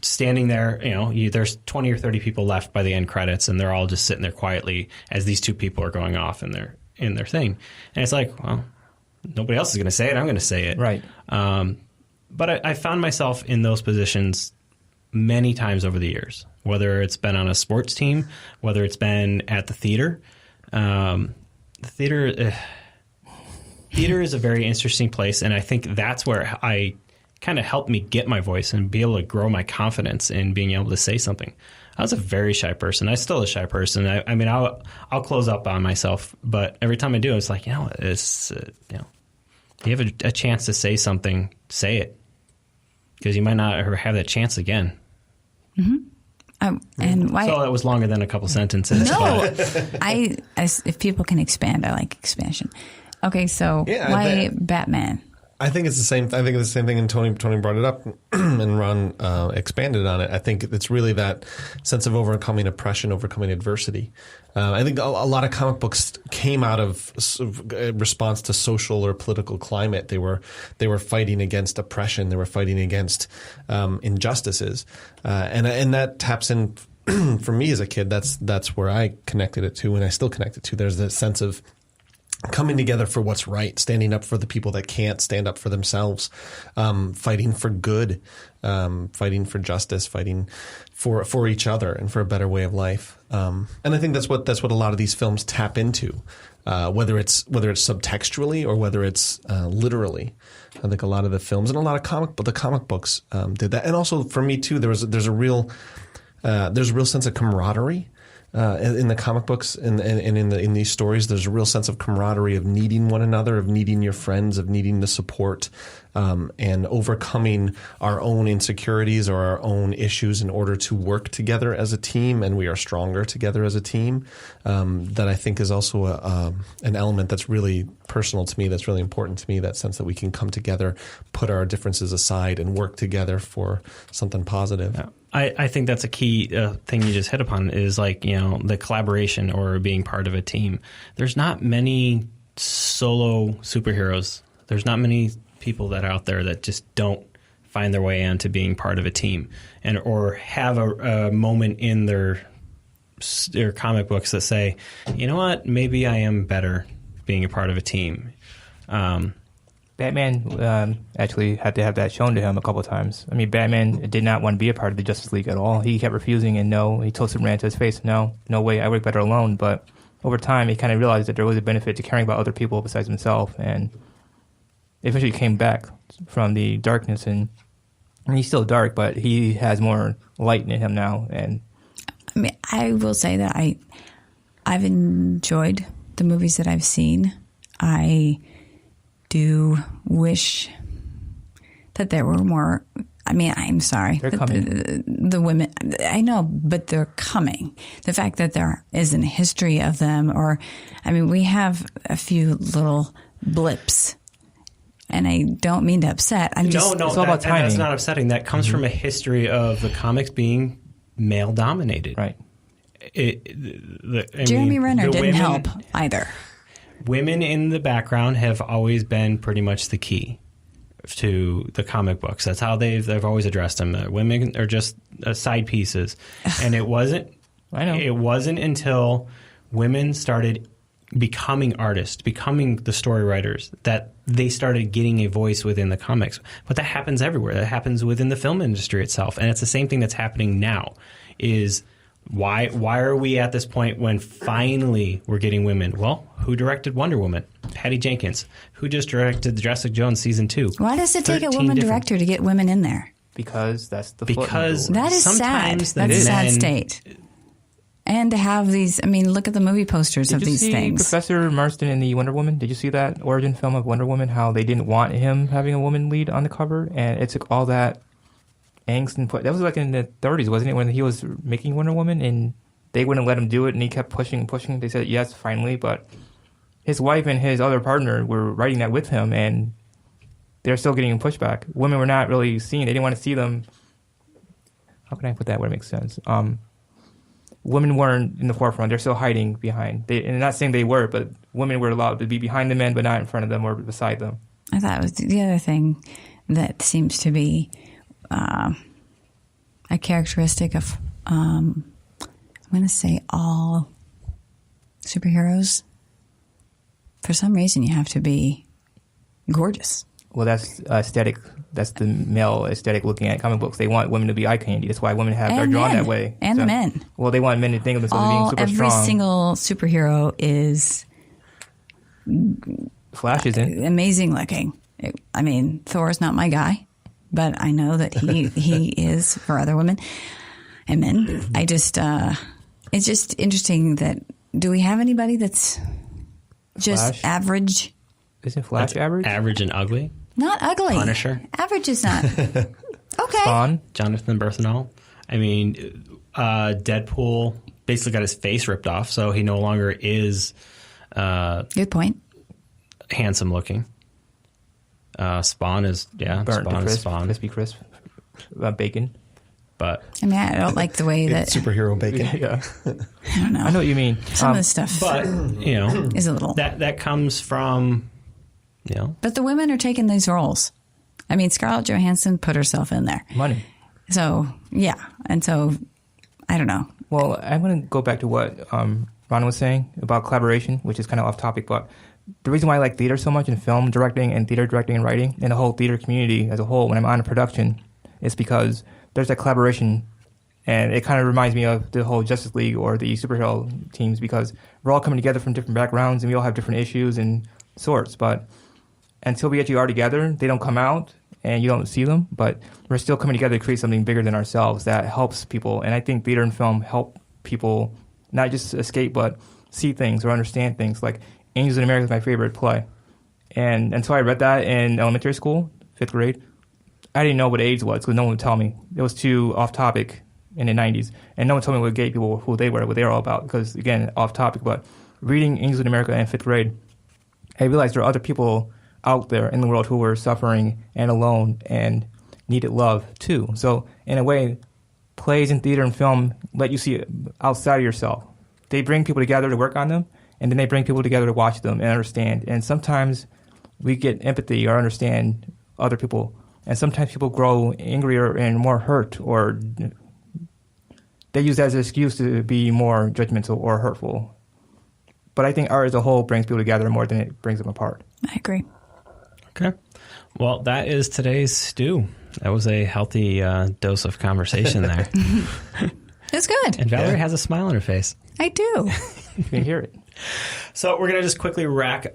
standing there, there's 20 or 30 people left by the end credits and they're all just sitting there quietly as these two people are going off in their thing. And it's like, well, nobody else is going to say it. I'm going to say it. Right. But I found myself in those positions many times over the years, whether it's been on a sports team, whether it's been at the theater. Theater is a very interesting place, and I think that's where I kind of helped me get my voice and be able to grow my confidence in being able to say something. I was a very shy person. I'm still a shy person. I mean, I'll close up on myself, but every time I do, it's like, it's you have a chance to say something, say it, because you might not ever have that chance again. Mm-hmm. And why? So that was longer than a couple sentences. No, if people can expand, I like expansion. Okay, so why Batman? I think it's the same. I think it's the same thing, and Tony brought it up, and Ron expanded on it. I think it's really that sense of overcoming oppression, overcoming adversity. I think a lot of comic books came out of response to social or political climate. They were fighting against oppression. They were fighting against injustices, and that taps in. For me as a kid, that's where I connected it to, and I still connect it to. There's that sense of coming together for what's right, standing up for the people that can't stand up for themselves, fighting for good, fighting for justice, fighting for each other and for a better way of life. And I think that's what a lot of these films tap into, whether it's subtextually or whether it's literally. I think a lot of the films and a lot of the comic books did that. And also for me too, there's a real sense of camaraderie. In the comic books and in these stories, there's a real sense of camaraderie, of needing one another, of needing your friends, of needing the support, and overcoming our own insecurities or our own issues in order to work together as a team, and we are stronger together as a team. That I think is also an element that's really personal to me, that's really important to me, that sense that we can come together, put our differences aside, and work together for something positive. Yeah. I think that's a key thing you just hit upon is the collaboration or being part of a team. There's not many solo superheroes. There's not many people that are out there that just don't find their way into being part of a team or have a moment in their comic books that say, you know what, maybe I am better being a part of a team. Batman actually had to have that shown to him a couple of times. I mean, Batman did not want to be a part of the Justice League at all. He kept refusing, and no, he told Superman to his face, no way, I work better alone. But over time, he kind of realized that there was a benefit to caring about other people besides himself, and eventually came back from the darkness. And he's still dark, but he has more light in him now. And I mean, I will say that I've enjoyed the movies that I've seen. I do wish that there were more. I mean, I'm sorry. They're coming. The women, I know, but they're coming. The fact that there isn't a history of them, we have a few little blips, and I don't mean to upset. It's all about timing. That's not upsetting. That comes from a history of the comics being male dominated. Right. Jeremy Renner didn't help either. Women in the background have always been pretty much the key to the comic books. That's how they've always addressed them. Women are just side pieces, and it wasn't. I know. It wasn't until women started becoming artists, becoming the story writers, that they started getting a voice within the comics. But that happens everywhere. That happens within the film industry itself, and it's the same thing that's happening now. Why are we at this point when finally we're getting women? Well, who directed Wonder Woman? Patty Jenkins. Who just directed Jessica Jones season 2? Why does it take a woman director to get women in there? Because that's the because foot that is sad. That's a sad state. And to have these, look at the movie posters of these things. Did you see Professor Marston in the Wonder Woman? Did you see that origin film of Wonder Woman? How they didn't want him having a woman lead on the cover, and it took all that angst and that was like in the 30s, wasn't it, when he was making Wonder Woman, and they wouldn't let him do it, and he kept pushing. They said yes, finally, but his wife and his other partner were writing that with him, and they're still getting pushback. Women were not really seen. They didn't want to see them. How can I put that where it makes sense? Women weren't in the forefront. They're still hiding behind. And I'm not saying they were, but women were allowed to be behind the men, but not in front of them or beside them. I thought it was the other thing that seems to be a characteristic of, I'm going to say all superheroes. For some reason, you have to be gorgeous. Well, that's aesthetic. That's the male aesthetic looking at comic books. They want women to be eye candy. That's why women are drawn that way. And the men. Well, they want men to think of themselves as being super strong. Every single superhero is Flash isn't. Amazing looking. Thor's not my guy, but I know that he is for other women and men. It's just interesting that, do we have anybody that's just Flash? Average? Isn't Flash average? Average and ugly? Not ugly. Punisher? Average is not. Okay. Spawn? Jonathan Bernthal. Deadpool basically got his face ripped off, so he no longer is good point. Handsome looking. Spawn is Burnt to Spawn is crisp, Spawn. crispy crisp, bacon. But I mean, I don't like the way that Superhero bacon. Yeah, I don't know. I know what you mean. Some of the stuff but is a little. that comes from But the women are taking these roles. I mean, Scarlett Johansson put herself in there. Money. So yeah, and so I don't know. Well, I'm going to go back to what Ron was saying about collaboration, which is kind of off topic, but the reason why I like theater so much and film directing and theater directing and writing and the whole theater community as a whole when I'm on a production is because there's that collaboration, and it kind of reminds me of the whole Justice League or the superhero teams because we're all coming together from different backgrounds and we all have different issues and sorts, but until we actually are together, they don't come out and you don't see them, but we're still coming together to create something bigger than ourselves that helps people. And I think theater and film help people not just escape, but see things or understand things. Like Angels in America is my favorite play. And until I read that in elementary school, 5th grade, I didn't know what AIDS was because no one would tell me. It was too off topic in the 90s. And no one told me what gay people, who they were, what they were all about. Because, again, off topic. But reading Angels in America in 5th grade, I realized there are other people out there in the world who were suffering and alone and needed love too. So in a way, plays and theater and film let you see outside of yourself. They bring people together to work on them, and then they bring people together to watch them and understand. And sometimes we get empathy or understand other people, and sometimes people grow angrier and more hurt, or they use that as an excuse to be more judgmental or hurtful. But I think art as a whole brings people together more than it brings them apart. I agree. Okay. Well, that is today's stew. That was a healthy dose of conversation there. It's good. And Valerie has a smile on her face. I do. You can hear it. So we're going to just quickly wrap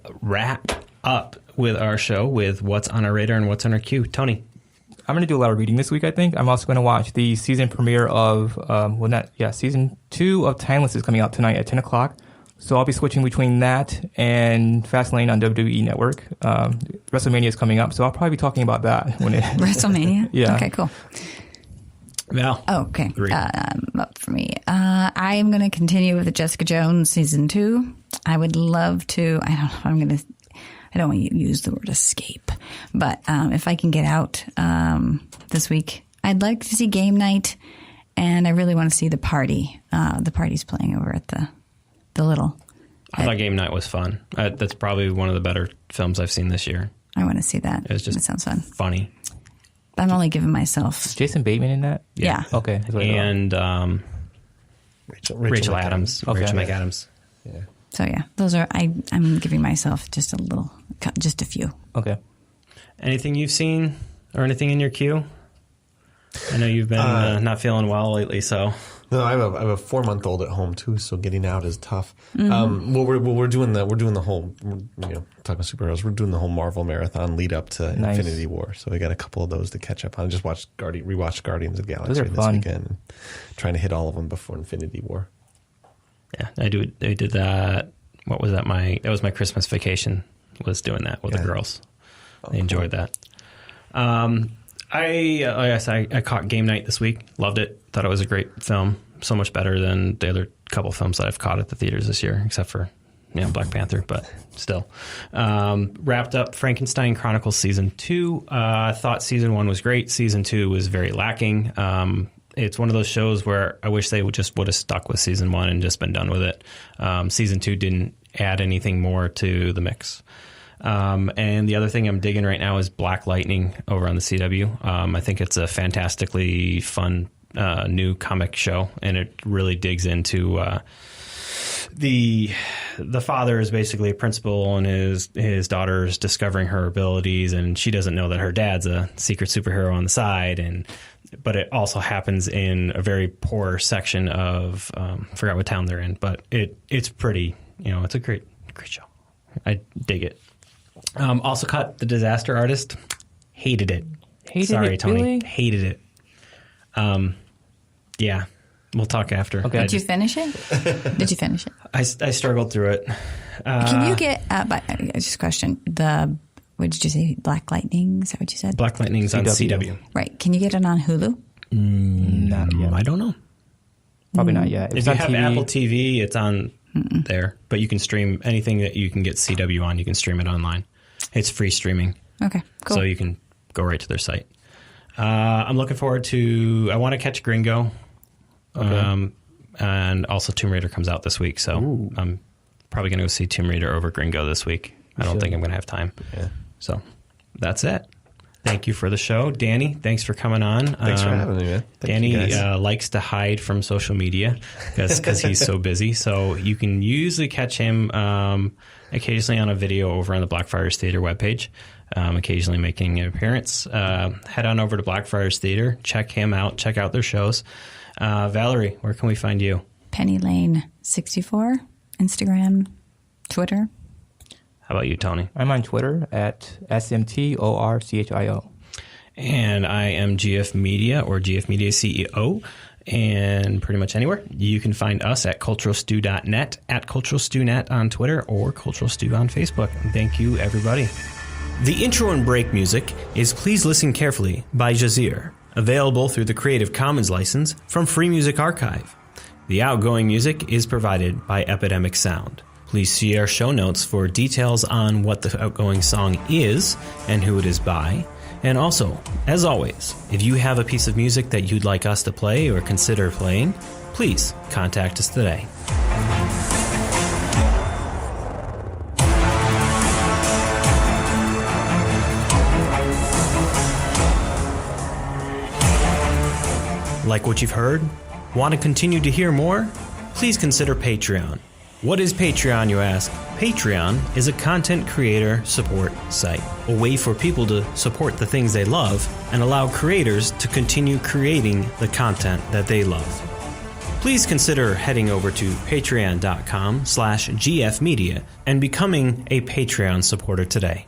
up with our show with what's on our radar and what's on our queue. Tony. I'm going to do a lot of reading this week, I think. I'm also going to watch the season premiere of, season 2 of Timeless is coming out tonight at 10 o'clock. So I'll be switching between that and Fastlane on WWE Network. WrestleMania is coming up, so I'll probably be talking about that. WrestleMania? Yeah. Okay, cool. Val. Oh, okay. Up for me. I'm going to continue with the Jessica Jones season 2. I would love to. I don't know if I'm going to. I don't want you to use the word escape, but if I can get out this week, I'd like to see Game Night, and I really want to see the party. The party's playing over at the Little. I thought Game Night was fun. That's probably one of the better films I've seen this year. I want to see that. It was just that sounds fun. Funny. I'm only giving myself. Is Jason Bateman in that? Yeah. Okay. That's what I thought. And Rachel Adams. Okay. Rachel McAdams. Yeah. So yeah, those are. I'm giving myself just a few. Okay. Anything you've seen or anything in your queue? I know you've been not feeling well lately, so. No, I have a 4-month-old at home too, so getting out is tough. We're doing the whole, talking superheroes. We're doing the whole Marvel marathon lead up to Infinity War, so we got a couple of those to catch up on. I just rewatched Guardians of the Galaxy this weekend, trying to hit all of them before Infinity War. Yeah, I did that. What was that? That was my Christmas vacation. Was doing that with the girls. They enjoyed that. I caught Game Night this week. Loved it. Thought it was a great film. So much better than the other couple films that I've caught at the theaters this year, except for Black Panther, but still. Wrapped up Frankenstein Chronicles Season 2. I thought Season 1 was great. Season 2 was very lacking. It's one of those shows where I wish they would have stuck with Season 1 and just been done with it. Season 2 didn't add anything more to the mix. And the other thing I'm digging right now is Black Lightning over on the CW. I think it's a fantastically fun new comic show, and it really digs into the father is basically a principal, and his daughter is discovering her abilities, and she doesn't know that her dad's a secret superhero on the side, but it also happens in a very poor section of forgot what town they're in, but it's pretty, it's a great show. I dig it. Also caught The Disaster Artist. Hated it. Sorry, Tony. Really? Hated it. Yeah. We'll talk after. Okay. Did you finish it? Did you finish it? I struggled through it. Can you get, just a question, what did you say, Black Lightning? Is that what you said? Black Lightning's on CW. Right. Can you get it on Hulu? Not yet. I don't know. Probably not yet. If you have Apple TV, it's on there. But you can stream anything that you can get CW on. You can stream it online. It's free streaming. Okay, cool. So you can go right to their site. I'm looking forward to. I want to catch Gringo, and also Tomb Raider comes out this week, so I'm probably going to go see Tomb Raider over Gringo this week. I don't think I'm going to have time. Yeah. So that's it. Thank you for the show, Danny. Thanks for coming on. Thanks for having me, man. Danny likes to hide from social media because he's so busy. So you can usually catch him occasionally on a video over on the Blackfriars Theater webpage, occasionally making an appearance. Head on over to Blackfriars Theater. Check him out. Check out their shows. Valerie, where can we find you? Penny Lane 64, Instagram, Twitter. How about you, Tony? I'm on Twitter at SMTORCHIO. And I am GF Media or GF Media CEO. And pretty much anywhere. You can find us at culturalstew.net, at culturalstewnet on Twitter, or culturalstew on Facebook. And thank you, everybody. The intro and break music is Please Listen Carefully by Jahzzar, available through the Creative Commons license from Free Music Archive. The outgoing music is provided by Epidemic Sound. Please see our show notes for details on what the outgoing song is and who it is by. And also, as always, if you have a piece of music that you'd like us to play or consider playing, please contact us today. Like what you've heard? Want to continue to hear more? Please consider Patreon. What is Patreon, you ask? Patreon is a content creator support site, a way for people to support the things they love and allow creators to continue creating the content that they love. Please consider heading over to patreon.com/gfmedia and becoming a Patreon supporter today.